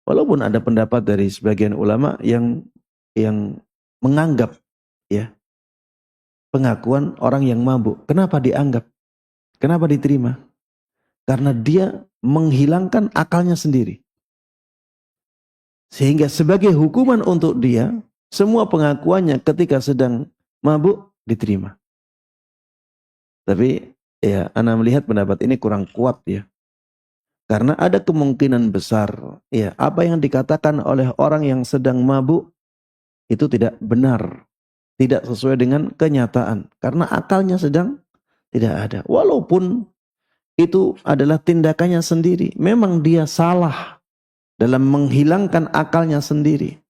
Speaker 1: Walaupun ada pendapat dari sebagian ulama yang menganggap, ya, pengakuan orang yang mabuk. Kenapa dianggap? Kenapa diterima? Karena dia menghilangkan akalnya sendiri. Sehingga sebagai hukuman untuk dia, semua pengakuannya ketika sedang mabuk diterima. Tapi ya, ana melihat pendapat ini kurang kuat ya. Karena ada kemungkinan besar ya, apa yang dikatakan oleh orang yang sedang mabuk itu tidak benar, tidak sesuai dengan kenyataan, karena akalnya sedang tidak ada. Walaupun itu adalah tindakannya sendiri. Memang dia salah dalam menghilangkan akalnya sendiri.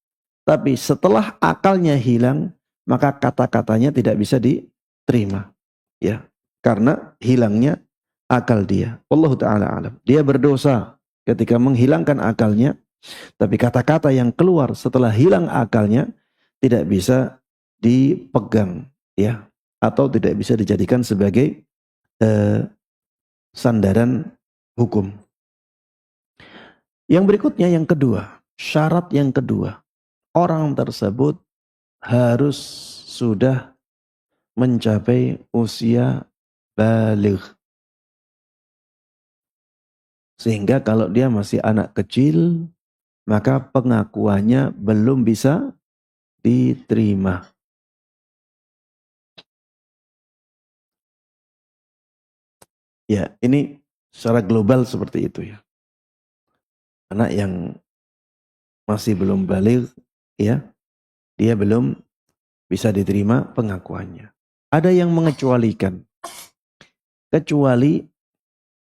Speaker 1: Tapi setelah akalnya hilang, maka kata-katanya tidak bisa diterima. Ya, karena hilangnya akal dia. Wallahu ta'ala alam. Dia berdosa ketika menghilangkan akalnya, tapi kata-kata yang keluar setelah hilang akalnya tidak bisa dipegang, ya, atau tidak bisa dijadikan sebagai sandaran hukum. Yang berikutnya, yang kedua, syarat yang kedua, orang tersebut harus sudah mencapai usia baligh. Sehingga kalau dia masih anak kecil, maka pengakuannya belum bisa diterima. Ya, ini secara global seperti itu ya. Anak yang masih belum baligh, ya, dia belum bisa diterima pengakuannya. Ada yang mengecualikan, kecuali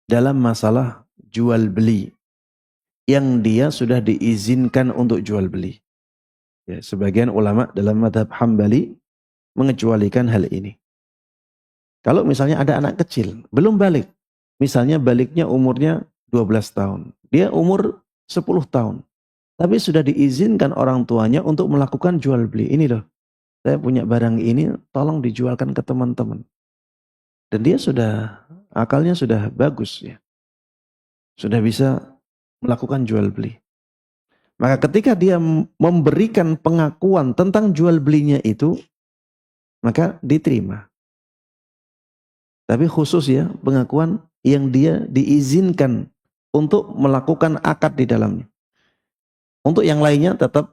Speaker 1: dalam masalah jual beli yang dia sudah diizinkan untuk jual beli. Ya, sebagian ulama dalam mazhab Hambali mengecualikan hal ini. Kalau misalnya ada anak kecil, belum balik, misalnya baliknya umurnya 12 tahun, dia umur 10 tahun, tapi sudah diizinkan orang tuanya untuk melakukan jual beli. Ini loh, saya punya barang ini, tolong dijualkan ke teman-teman. Dan dia sudah, akalnya sudah bagus ya, sudah bisa melakukan jual beli. Maka ketika dia memberikan pengakuan tentang jual belinya itu, maka diterima. Tapi khusus ya, pengakuan yang dia diizinkan untuk melakukan akad di dalamnya. Untuk yang lainnya tetap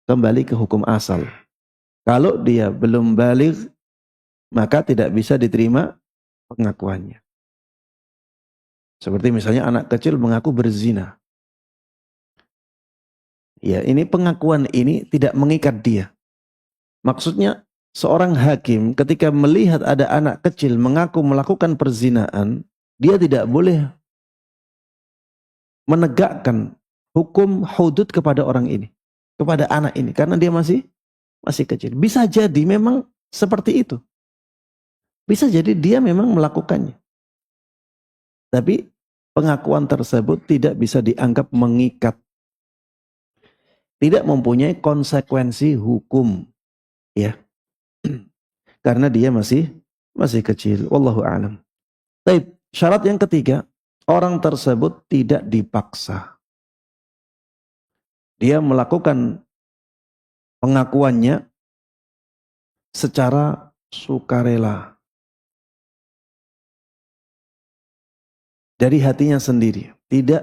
Speaker 1: kembali ke hukum asal. Kalau dia belum baligh, maka tidak bisa diterima pengakuannya. Seperti misalnya anak kecil mengaku berzina. Ya, ini pengakuan ini tidak mengikat dia. Maksudnya seorang hakim ketika melihat ada anak kecil mengaku melakukan perzinaan, dia tidak boleh menegakkan hukum hudud kepada orang ini, kepada anak ini, karena dia masih kecil. Bisa jadi memang seperti itu. Bisa jadi dia memang melakukannya. Tapi pengakuan tersebut tidak bisa dianggap mengikat. Tidak mempunyai konsekuensi hukum. Ya. Karena dia masih kecil. Wallahu a'lam. Baik, syarat yang ketiga, orang tersebut tidak dipaksa. Dia melakukan pengakuannya secara sukarela. Dari hatinya sendiri, tidak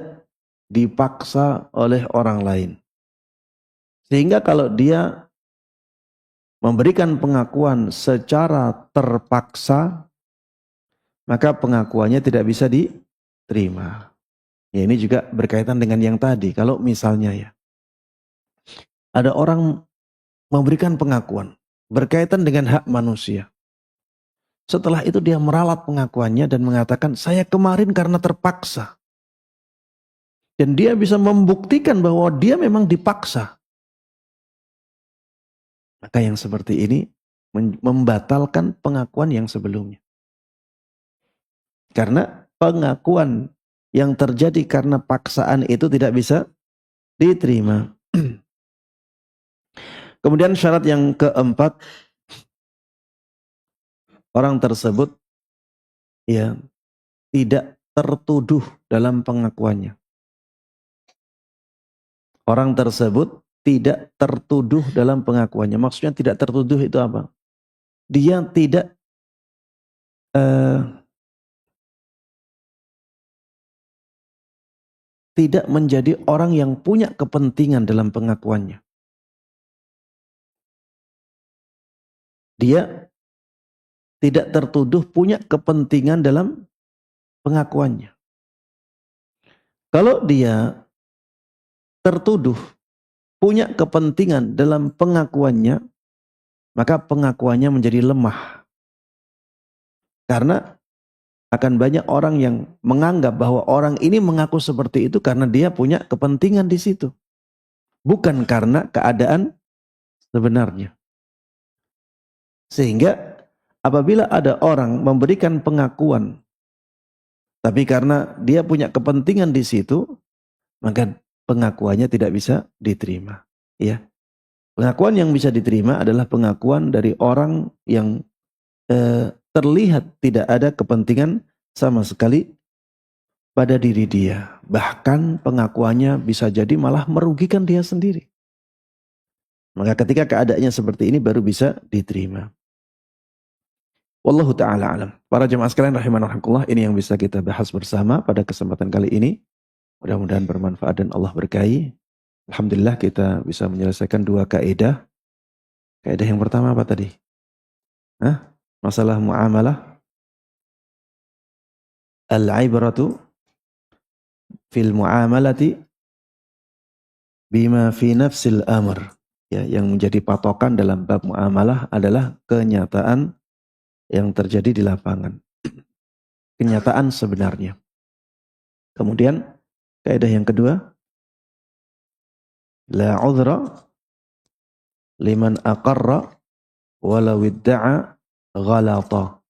Speaker 1: dipaksa oleh orang lain. Sehingga kalau dia memberikan pengakuan secara terpaksa, maka pengakuannya tidak bisa diterima. Ya, ini juga berkaitan dengan yang tadi. Kalau misalnya ya, ada orang memberikan pengakuan berkaitan dengan hak manusia. Setelah itu dia meralat pengakuannya dan mengatakan, saya kemarin karena terpaksa. Dan dia bisa membuktikan bahwa dia memang dipaksa. Maka yang seperti ini membatalkan pengakuan yang sebelumnya. Karena pengakuan yang terjadi karena paksaan itu tidak bisa diterima. Kemudian syarat yang keempat, orang tersebut ya tidak tertuduh dalam pengakuannya. Orang tersebut tidak tertuduh dalam pengakuannya. Maksudnya tidak tertuduh itu apa? Dia tidak menjadi orang yang punya kepentingan dalam pengakuannya. Dia tidak tertuduh punya kepentingan dalam pengakuannya. Kalau dia tertuduh punya kepentingan dalam pengakuannya, maka pengakuannya menjadi lemah. Karena Akan banyak orang yang menganggap bahwa orang ini mengaku seperti itu karena dia punya kepentingan di situ. Bukan karena keadaan sebenarnya. Sehingga apabila ada orang memberikan pengakuan, tapi karena dia punya kepentingan di situ, maka pengakuannya tidak bisa diterima. Ya, pengakuan yang bisa diterima adalah pengakuan dari orang yang terlihat tidak ada kepentingan sama sekali pada diri dia. Bahkan pengakuannya bisa jadi malah merugikan dia sendiri. Maka ketika keadaannya seperti ini baru bisa diterima. Wallahu ta'ala alam. Para jemaah sekalian rahimanallah, ini yang bisa kita bahas bersama pada kesempatan kali ini. Mudah-mudahan bermanfaat dan Allah berkahi. Alhamdulillah kita bisa menyelesaikan 2 kaidah. Kaidah yang pertama apa tadi? Masalah muamalah. Al-ibratu fil muamalati bima fi nafsil amr. Ya, yang menjadi patokan dalam bab muamalah adalah kenyataan yang terjadi di lapangan. Kenyataan sebenarnya. Kemudian kaidah yang kedua, la udhra liman aqarra walau idda'a ghalata.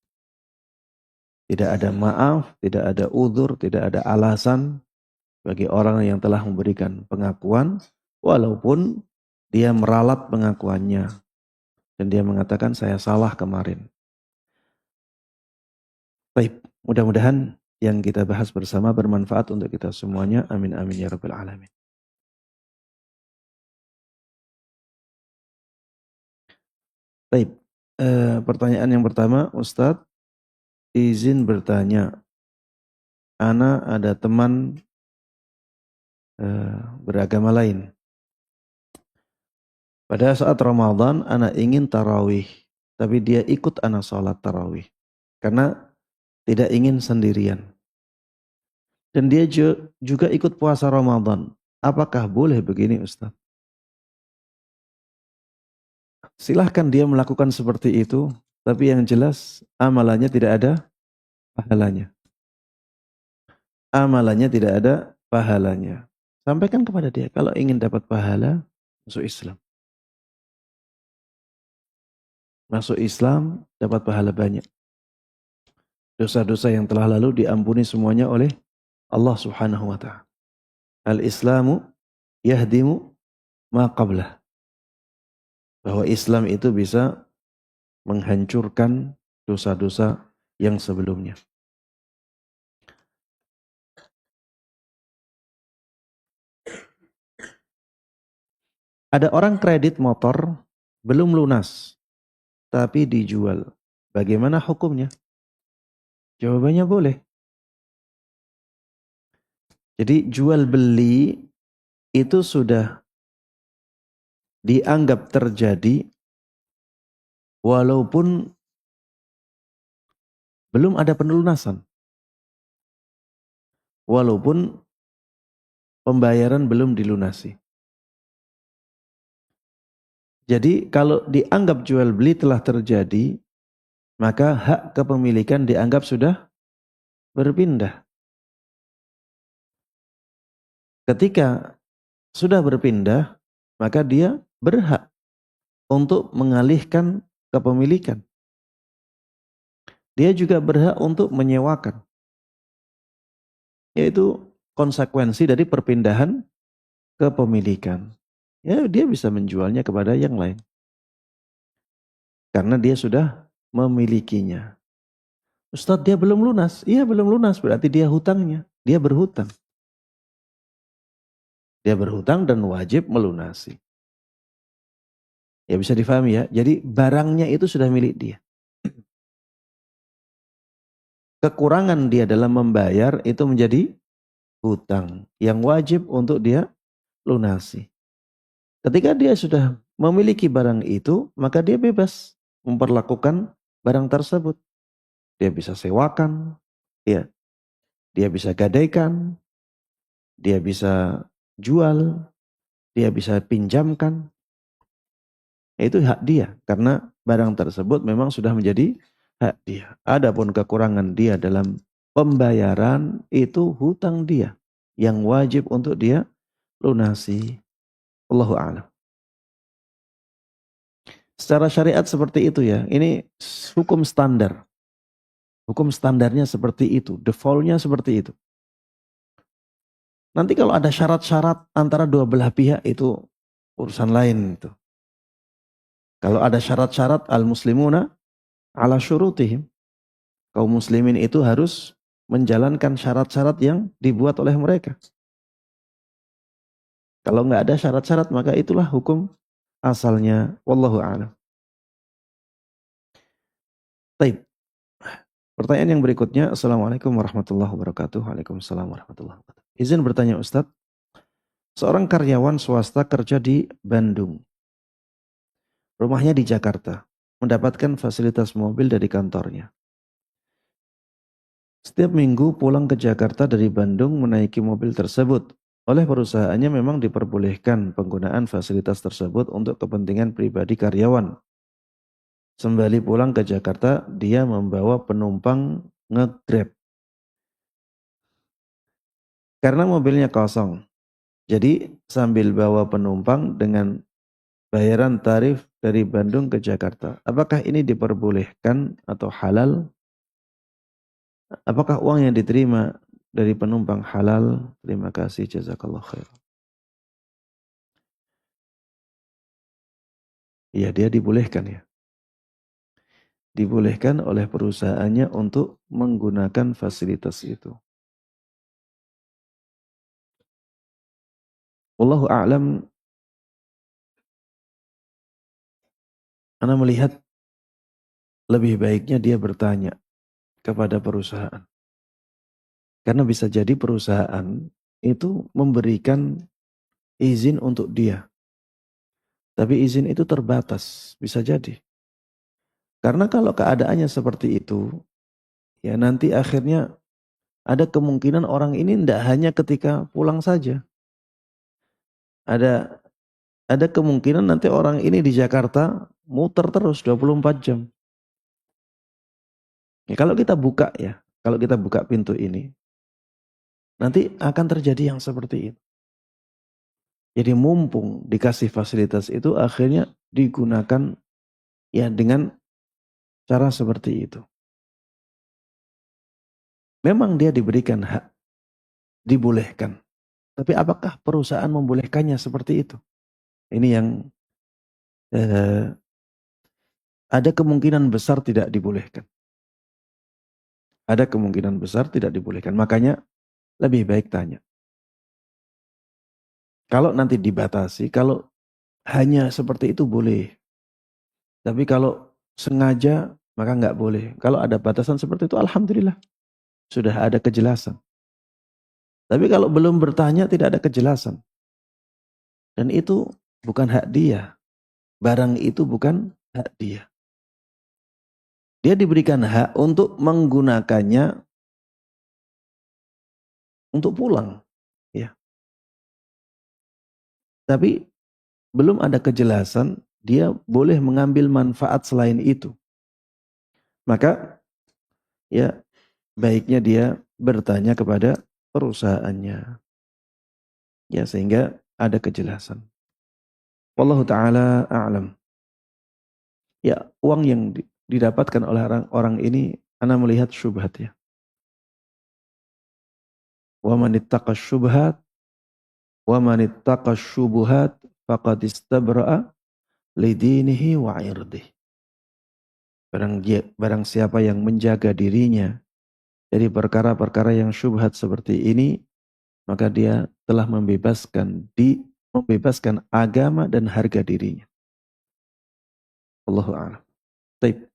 Speaker 1: Tidak ada maaf, tidak ada uzur, tidak ada alasan bagi orang yang telah memberikan pengakuan walaupun dia meralat pengakuannya dan dia mengatakan saya salah kemarin. Baik, mudah-mudahan yang kita bahas bersama bermanfaat untuk kita semuanya. Amin amin ya rabbal alamin. Baik, pertanyaan yang pertama, Ustadz, izin bertanya. Ana ada teman beragama lain. Pada saat Ramadan, ana ingin tarawih, tapi dia ikut ana sholat tarawih karena tidak ingin sendirian. Dan dia juga ikut puasa Ramadan. Apakah boleh begini, Ustaz? Silahkan dia melakukan seperti itu, tapi yang jelas amalannya tidak ada pahalanya. Amalannya tidak ada pahalanya. Sampaikan kepada dia, kalau ingin dapat pahala, masuk Islam. Masuk Islam, dapat pahala banyak. Dosa-dosa yang telah lalu diampuni semuanya oleh Allah Subhanahu wa ta'ala. Al-Islamu yahdimu ma qablah. Bahwa Islam itu bisa menghancurkan dosa-dosa yang sebelumnya. Ada orang kredit motor belum lunas, tapi dijual. Bagaimana hukumnya? Jawabannya boleh. Jadi jual beli itu sudah dianggap terjadi walaupun belum ada penelunasan. Walaupun pembayaran belum dilunasi. Jadi kalau dianggap jual beli telah terjadi, maka hak kepemilikan dianggap sudah berpindah. Ketika sudah berpindah, maka dia berhak untuk mengalihkan kepemilikan. Dia juga berhak untuk menyewakan. Yaitu konsekuensi dari perpindahan kepemilikan. Ya, dia bisa menjualnya kepada yang lain. Karena dia sudah memilikinya. Ustadz, dia belum lunas. Iya, belum lunas. Berarti dia hutangnya. Dia berhutang. Dia berhutang dan wajib melunasi. Ya, bisa difahami ya. Jadi barangnya itu sudah milik dia. Kekurangan dia dalam membayar itu menjadi hutang yang wajib untuk dia lunasi. Ketika dia sudah memiliki barang itu, maka dia bebas memperlakukan barang tersebut. Dia bisa sewakan, ya. Dia bisa gadaikan, dia bisa jual, dia bisa pinjamkan. Itu hak dia karena barang tersebut memang sudah menjadi hak dia. Adapun kekurangan dia dalam pembayaran itu hutang dia yang wajib untuk dia lunasi. Allahu a'lam. Secara syariat seperti itu ya. Ini hukum standar. Hukum standarnya seperti itu. Defaultnya seperti itu. Nanti kalau ada syarat-syarat antara dua belah pihak itu urusan lain itu. Kalau ada syarat-syarat al-muslimuna ala syurutihim. Kaum muslimin itu harus menjalankan syarat-syarat yang dibuat oleh mereka. Kalau nggak ada syarat-syarat maka itulah hukum asalnya. Wallahu a'lam. Baik. Pertanyaan yang berikutnya. Assalamualaikum warahmatullahi wabarakatuh. Waalaikumsalam warahmatullahi wabarakatuh. Izin bertanya Ustadz. Seorang karyawan swasta kerja di Bandung. Rumahnya di Jakarta. Mendapatkan fasilitas mobil dari kantornya. Setiap minggu pulang ke Jakarta dari Bandung menaiki mobil tersebut. Oleh perusahaannya memang diperbolehkan penggunaan fasilitas tersebut untuk kepentingan pribadi karyawan. Sembali pulang ke Jakarta, dia membawa penumpang nge-Grab. Karena mobilnya kosong. Jadi sambil bawa penumpang dengan bayaran tarif dari Bandung ke Jakarta. Apakah ini diperbolehkan atau halal? Apakah uang yang diterima dari penumpang halal? Terima kasih, jazakallah khair. Ya, dia dibolehkan ya. Dibolehkan oleh perusahaannya untuk menggunakan fasilitas itu. Wallahu a'lam. Ana melihat lebih baiknya dia bertanya kepada perusahaan. Karena bisa jadi perusahaan itu memberikan izin untuk dia. Tapi izin itu terbatas, bisa jadi. Karena kalau keadaannya seperti itu, ya nanti akhirnya ada kemungkinan orang ini tidak hanya ketika pulang saja. Ada kemungkinan nanti orang ini di Jakarta muter terus 24 jam. Ya, kalau kita buka pintu ini, nanti akan terjadi yang seperti itu. Jadi mumpung dikasih fasilitas itu akhirnya digunakan ya dengan cara seperti itu. Memang dia diberikan hak, dibolehkan. Tapi apakah perusahaan membolehkannya seperti itu? Ini yang ada kemungkinan besar tidak dibolehkan. Ada kemungkinan besar tidak dibolehkan. Makanya lebih baik tanya. Kalau nanti dibatasi, kalau hanya seperti itu boleh. Tapi kalau sengaja maka nggak boleh. Kalau ada batasan seperti itu, alhamdulillah sudah ada kejelasan. Tapi kalau belum bertanya tidak ada kejelasan. Dan itu bukan hak dia. Barang itu bukan hak dia. Dia diberikan hak untuk menggunakannya untuk pulang. Ya. Tapi belum ada kejelasan dia boleh mengambil manfaat selain itu. Maka ya baiknya dia bertanya kepada perusahaannya. Ya sehingga ada kejelasan. Wallahu ta'ala a'lam. Ya uang yang didapatkan oleh orang ini ana melihat syubhat ya. Wa man ittaqa syubhat wa man ittaqa syubuhat faqad istabra'a lidinihi wa irdih. Barang siapa yang menjaga dirinya dari perkara-perkara yang syubhat seperti ini, maka dia telah membebaskan agama dan harga dirinya. Allahu a'lam. Baik.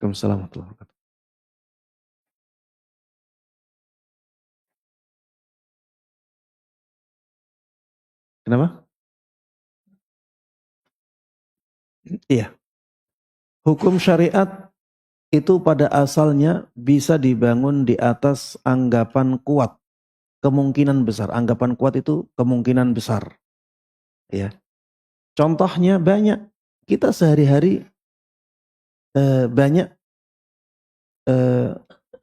Speaker 1: Waalaikumsalam warahmatullahi wabarakatuh. Kenapa? Iya. Hukum syariat itu pada asalnya bisa dibangun di atas anggapan kuat. Kemungkinan besar. Anggapan kuat itu kemungkinan besar. Ya. Contohnya banyak. Kita sehari-hari banyak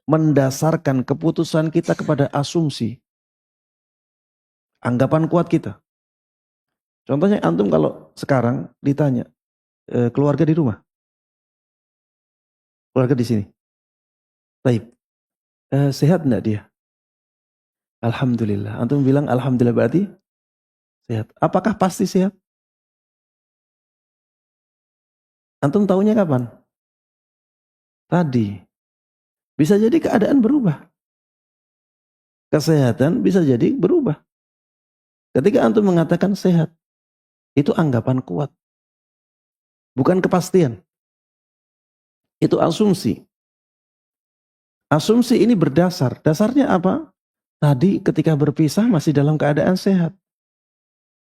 Speaker 1: mendasarkan keputusan kita kepada asumsi, anggapan kuat kita. Contohnya antum kalau sekarang ditanya, keluarga di rumah, keluarga di sini, baik, sehat enggak dia? Alhamdulillah. Antum bilang alhamdulillah berarti sehat. Apakah pasti sehat? Antum tahunya kapan? Tadi. Bisa jadi keadaan berubah. Kesehatan bisa jadi berubah. Ketika antum mengatakan sehat, itu anggapan kuat. Bukan kepastian. Itu asumsi. Asumsi ini berdasar. Dasarnya apa? Tadi ketika berpisah masih dalam keadaan sehat.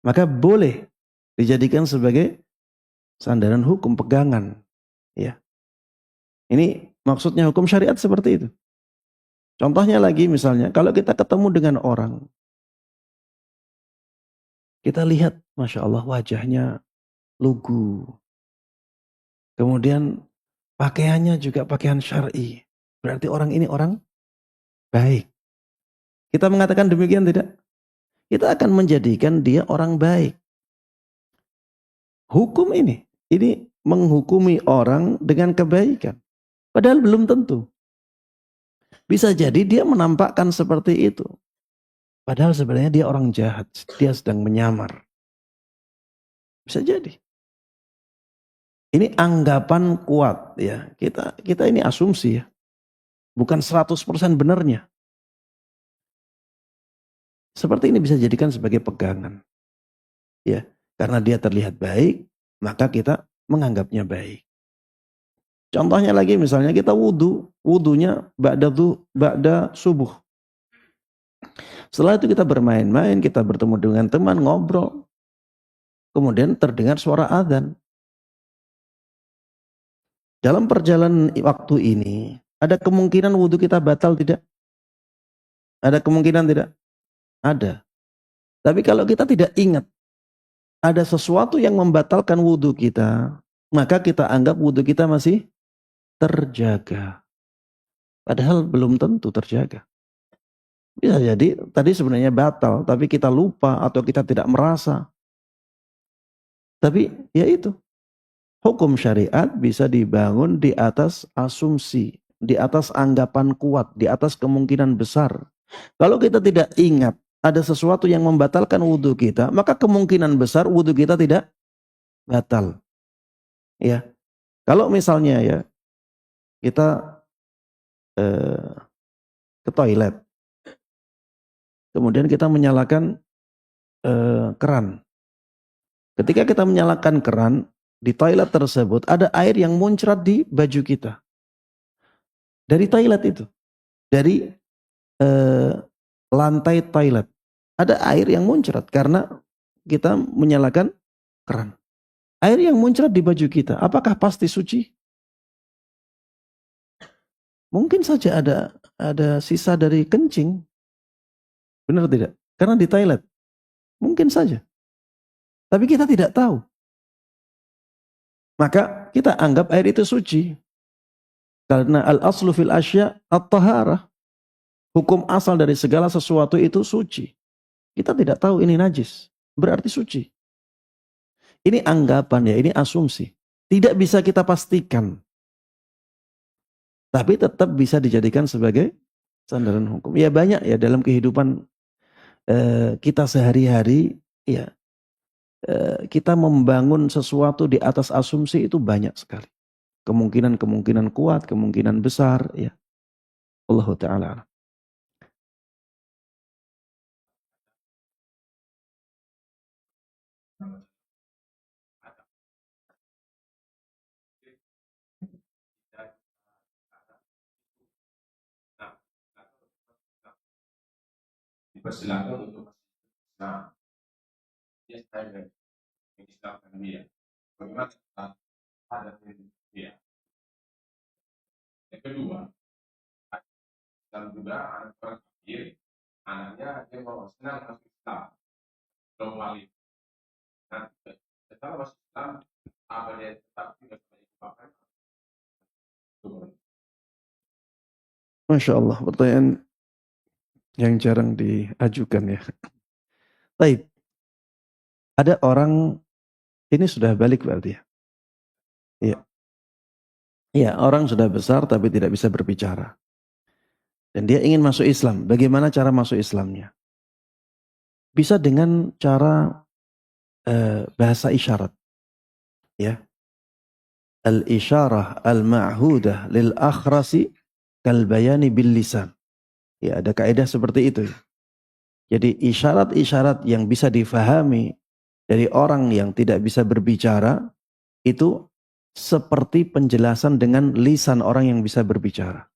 Speaker 1: Maka boleh dijadikan sebagai sandaran hukum, pegangan. Ya. Ini maksudnya hukum syariat seperti itu. Contohnya lagi misalnya, kalau kita ketemu dengan orang, kita lihat, Masya Allah wajahnya lugu. Kemudian pakaiannya juga pakaian syar'i. Berarti orang ini orang baik. Kita mengatakan demikian tidak? Kita akan menjadikan dia orang baik. Hukum ini menghukumi orang dengan kebaikan. Padahal belum tentu. Bisa jadi dia menampakkan seperti itu. Padahal sebenarnya dia orang jahat. Dia sedang menyamar. Bisa jadi. Ini anggapan kuat ya. Kita ini asumsi ya. Bukan 100% benarnya. Seperti ini bisa jadikan sebagai pegangan. Ya, karena dia terlihat baik, maka kita menganggapnya baik. Contohnya lagi misalnya kita wudunya ba'da subuh. Setelah itu kita bermain-main, kita bertemu dengan teman, ngobrol. Kemudian terdengar suara azan. Dalam perjalanan waktu ini, ada kemungkinan wudhu kita batal tidak? Ada kemungkinan tidak? Ada. Tapi kalau kita tidak ingat, ada sesuatu yang membatalkan wudhu kita, maka kita anggap wudhu kita masih terjaga. Padahal belum tentu terjaga. Bisa jadi tadi sebenarnya batal, tapi kita lupa atau kita tidak merasa. Tapi ya itu, hukum syariat bisa dibangun di atas asumsi, di atas anggapan kuat, di atas kemungkinan besar. Kalau kita tidak ingat ada sesuatu yang membatalkan wudhu kita, maka kemungkinan besar wudhu kita tidak batal. Ya, kalau misalnya ya kita ke toilet, kemudian kita menyalakan keran. Ketika kita menyalakan keran di toilet tersebut, ada air yang muncrat di baju kita. Dari toilet itu, dari lantai toilet, ada air yang muncrat karena kita menyalakan keran. Air yang muncrat di baju kita, apakah pasti suci? Mungkin saja ada sisa dari kencing. Benar tidak? Karena di toilet. Mungkin saja. Tapi kita tidak tahu. Maka kita anggap air itu suci. Karena al-aslu fil asya at-taharah. Hukum asal dari segala sesuatu itu suci. Kita tidak tahu ini najis. Berarti suci. Ini anggapan ya, ini asumsi. Tidak bisa kita pastikan. Tapi tetap bisa dijadikan sebagai sandaran hukum. Ya banyak ya dalam kehidupan kita sehari-hari ya. Kita membangun sesuatu di atas asumsi itu banyak sekali. Kemungkinan-kemungkinan kuat, kemungkinan besar ya. Allah Ta'ala. Dipersilakan untuk nah, dia saya mengislamkan dia. Bagaimana ada dia. Yang kedua, dan juga anak orang kafir, anaknya dia mau senang masuk Islam, belum wali. Nah, setelah masuk Islam, apa dia tetap tidak sebagai bapak? Masya Allah, pertanyaan yang jarang diajukan ya. Baik, ada orang, ini sudah balik berarti ya? Iya. Iya, orang sudah besar tapi tidak bisa berbicara. Dan dia ingin masuk Islam. Bagaimana cara masuk Islamnya? Bisa dengan cara bahasa isyarat. Ya. Al-isyarah al-ma'hudah lil akhrasi kal bayani bil lisan. Ya, ada kaidah seperti itu. Jadi isyarat-isyarat yang bisa difahami dari orang yang tidak bisa berbicara itu seperti penjelasan dengan lisan orang yang bisa berbicara.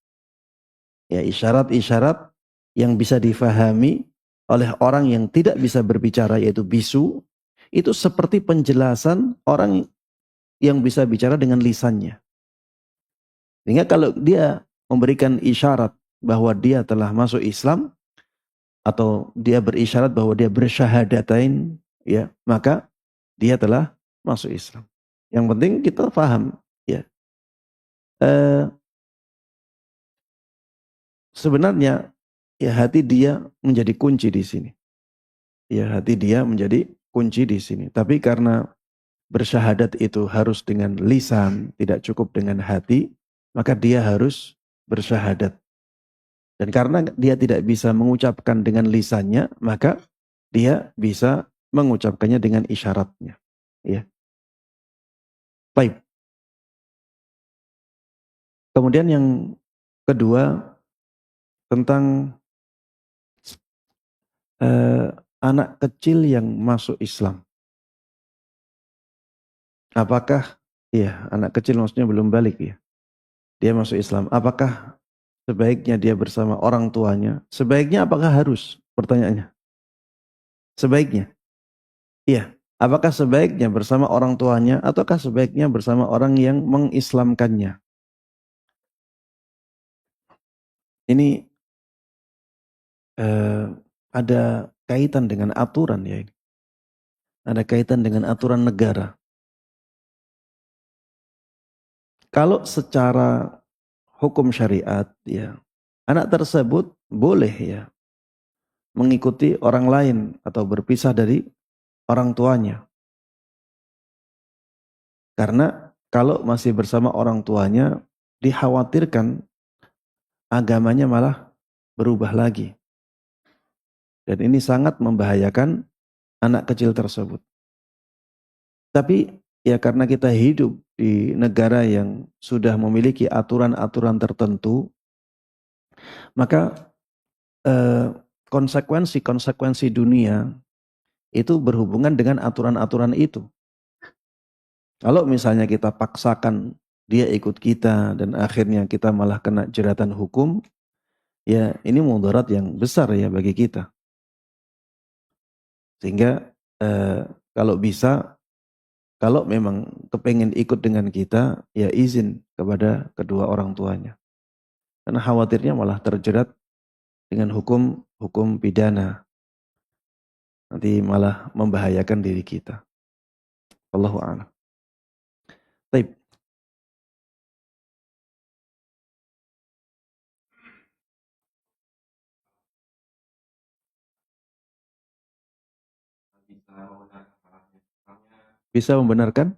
Speaker 1: Ya, isyarat-isyarat yang bisa difahami oleh orang yang tidak bisa berbicara yaitu bisu itu seperti penjelasan orang yang bisa bicara dengan lisannya. Sehingga kalau dia memberikan isyarat bahwa dia telah masuk Islam atau dia berisyarat bahwa dia bersyahadatain, ya, maka dia telah masuk Islam. Yang penting kita paham, ya. Eh, Sebenarnya ya hati dia menjadi kunci di sini. Ya, hati dia menjadi kunci di sini. Tapi karena bersyahadat itu harus dengan lisan, tidak cukup dengan hati, maka dia harus bersyahadat. Dan karena dia tidak bisa mengucapkan dengan lisannya, maka dia bisa mengucapkannya dengan isyaratnya. Ya. Baik. Kemudian yang kedua tentang eh, anak kecil yang masuk Islam. Apakah ya anak kecil maksudnya belum balik ya. Dia masuk Islam. Apakah sebaiknya dia bersama orang tuanya? Sebaiknya apakah harus? Pertanyaannya. Sebaiknya. Iya. Apakah sebaiknya bersama orang tuanya ataukah sebaiknya bersama orang yang mengislamkannya? Ini eh, ada kaitan dengan aturan ya ini. Ada kaitan dengan aturan negara. Kalau secara hukum syariat ya, anak tersebut boleh ya mengikuti orang lain atau berpisah dari orang tuanya. Karena kalau masih bersama orang tuanya dikhawatirkan agamanya malah berubah lagi. Dan ini sangat membahayakan anak kecil tersebut. Tapi ya karena kita hidup di negara yang sudah memiliki aturan-aturan tertentu, maka konsekuensi-konsekuensi dunia itu berhubungan dengan aturan-aturan itu. Kalau misalnya kita paksakan dia ikut kita dan akhirnya kita malah kena jeratan hukum, ya ini mudarat yang besar ya bagi kita. Sehingga kalau bisa, kalau memang kepengen ikut dengan kita, ya izin kepada kedua orang tuanya. Karena khawatirnya malah terjerat dengan hukum pidana. Nanti malah membahayakan diri kita. Allahu a'lam. Baik. Bisa membenarkan?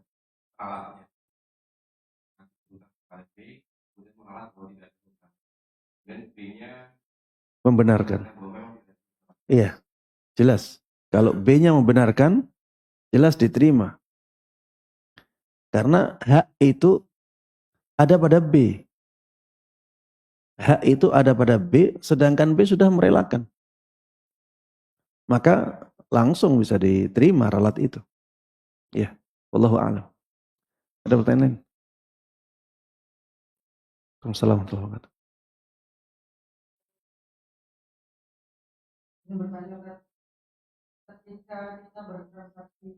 Speaker 1: Membenarkan. Iya, jelas. Kalau B-nya membenarkan, jelas diterima. Karena hak itu ada pada B. Hak itu ada pada B, sedangkan B sudah merelakan. Maka langsung bisa diterima ralat itu. Ya, wallahu a'lam. Ada pertanyaan lain? Assalamualaikum warahmatullahi wabarakatuh. Ini bertanya ketika kita bertransaksi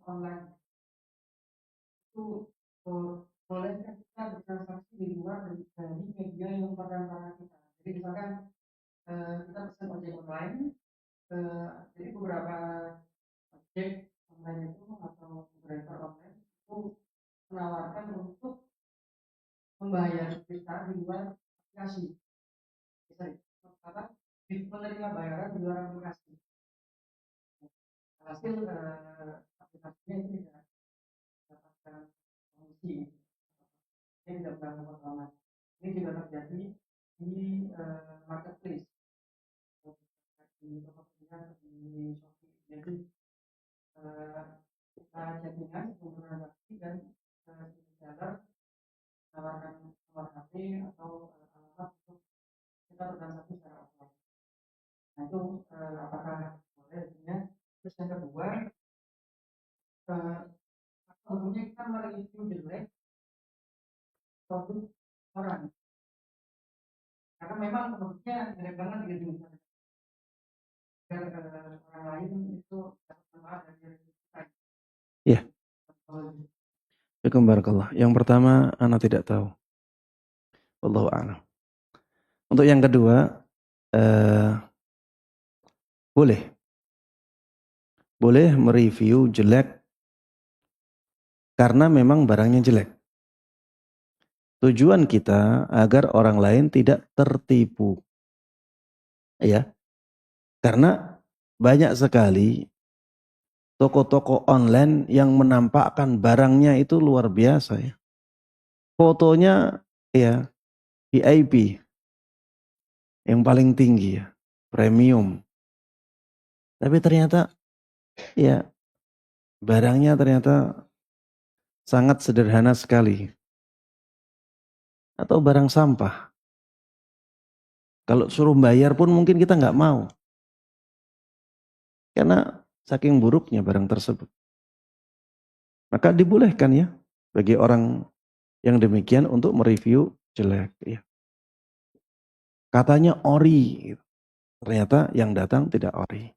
Speaker 1: online itu bolehkah kita bertransaksi di luar dari media yang perantara kita? Jadi misalkan kita pesan ojek online, jadi beberapa ojek online itu atau driver online itu menawarkan untuk membayar kita di luar aplikasi.
Speaker 2: apa menerima bayaran di luar aplikasi. Hasil aplikasinya itu tidak mendapatkan komisi, dia tidak mendapatkan potongan. Ini juga terjadi di marketplace, di Tokopedia, di Shopee. Jadi kita chattingan sebelum transaksi dan si seller menawarkan nomor HP atau alamat untuk kita bertransaksi secara offline. Nah itu apakah boleh? Terus yang kedua, umumnya kita mereview jelek produk orang, karena memang produknya jelek banget gitu, agar orang lain itu dapat manfaat dari kita.
Speaker 1: Ya. Barakallah. Yang pertama, ana tidak tahu. Wallahu a'lam. Untuk yang kedua, boleh mereview jelek karena memang barangnya jelek. Tujuan kita agar orang lain tidak tertipu. Ya. Karena banyak sekali toko-toko online yang menampakkan barangnya itu luar biasa ya. Fotonya ya VIP yang paling tinggi ya, premium. Tapi ternyata ya barangnya ternyata sangat sederhana sekali. Atau barang sampah. Kalau suruh bayar pun mungkin kita nggak mau. Karena saking buruknya barang tersebut. Maka dibolehkan ya bagi orang yang demikian untuk mereview jelek. Ya. Katanya ori. Ternyata yang datang tidak ori.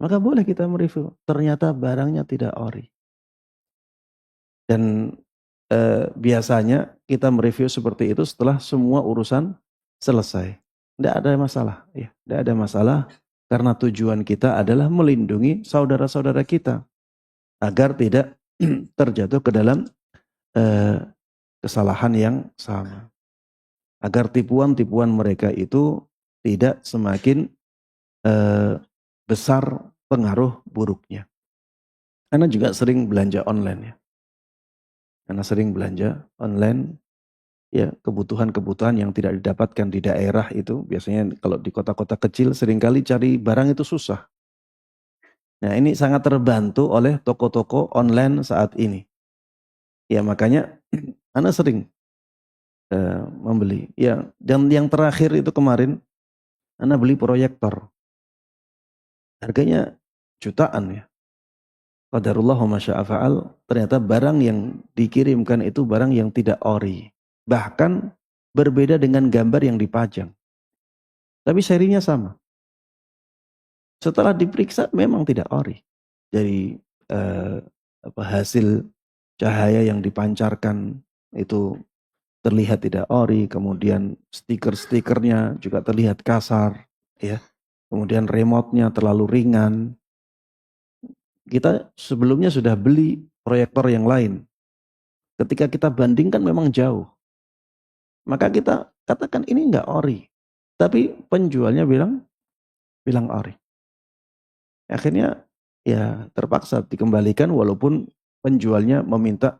Speaker 1: Maka boleh kita mereview. Ternyata barangnya tidak ori. Dan biasanya kita mereview seperti itu setelah semua urusan selesai. Tidak ada masalah. Ya, tidak ada masalah. Karena tujuan kita adalah melindungi saudara-saudara kita. Agar tidak terjatuh ke dalam kesalahan yang sama. Agar tipuan-tipuan mereka itu tidak semakin besar pengaruh buruknya. Karena juga sering belanja online ya. Karena sering belanja online, ya kebutuhan-kebutuhan yang tidak didapatkan di daerah itu, biasanya kalau di kota-kota kecil seringkali cari barang itu susah. Nah ini sangat terbantu oleh toko-toko online saat ini. Ya makanya Ana sering membeli. Ya, dan yang terakhir itu kemarin Ana beli proyektor. Harganya jutaan ya. Qadarullah wa masya'a fa'al, ternyata barang yang dikirimkan itu barang yang tidak ori. Bahkan berbeda dengan gambar yang dipajang. Tapi serinya sama. Setelah diperiksa memang tidak ori. Dari hasil cahaya yang dipancarkan itu terlihat tidak ori, kemudian stiker-stikernya juga terlihat kasar, ya. Kemudian remote-nya terlalu ringan. Kita sebelumnya sudah beli proyektor yang lain. Ketika kita bandingkan memang jauh. Maka kita katakan ini enggak ori. Tapi penjualnya bilang ori. Akhirnya ya terpaksa dikembalikan walaupun penjualnya meminta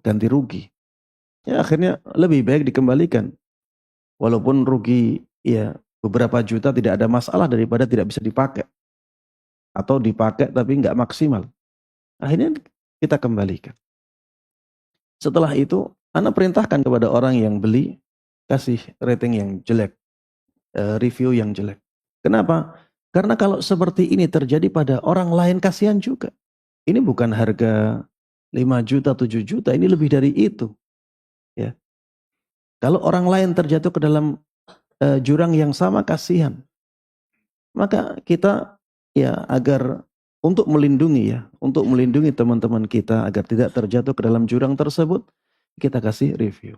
Speaker 1: ganti rugi. Ya akhirnya lebih baik dikembalikan. Walaupun rugi ya beberapa juta tidak ada masalah daripada tidak bisa dipakai. Atau dipakai tapi nggak maksimal. Akhirnya kita kembalikan. Setelah itu, Anda perintahkan kepada orang yang beli, kasih rating yang jelek, review yang jelek. Kenapa? Karena kalau seperti ini terjadi pada orang lain, kasihan juga. Ini bukan harga 5 juta, 7 juta, ini lebih dari itu. Ya. Kalau orang lain terjatuh ke dalam jurang yang sama, kasihan. Maka kita ya agar untuk melindungi teman-teman kita agar tidak terjatuh ke dalam jurang tersebut, kita kasih review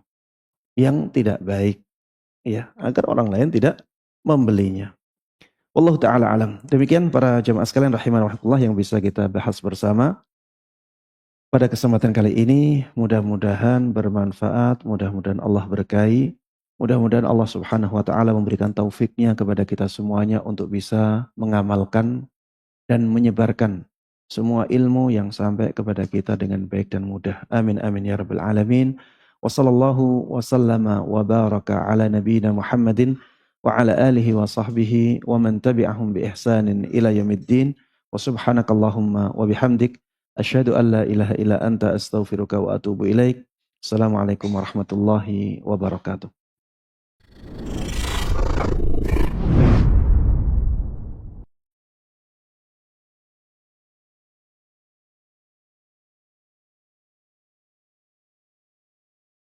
Speaker 1: yang tidak baik ya, agar orang lain tidak membelinya. Wallahu taala alam. Demikian para jemaah sekalian rahimanallah yang bisa kita bahas bersama pada kesempatan kali ini. Mudah-mudahan bermanfaat, mudah-mudahan Allah berkahi Mudah-mudahan Allah Subhanahu wa taala memberikan taufiknya kepada kita semuanya untuk bisa mengamalkan dan menyebarkan semua ilmu yang sampai kepada kita dengan baik dan mudah. Amin amin ya rabbal alamin. Wa sallallahu wa sallama wa baraka ala nabiyyina Muhammadin wa ala alihi wa sahbihi wa man tabi'ahum bi ihsanin ila yaumiddin. Wa subhanakallahumma wa bihamdik asyhadu an la ilaha illa anta astaghfiruka wa atubu ilaik. Assalamualaikum warahmatullahi wabarakatuh.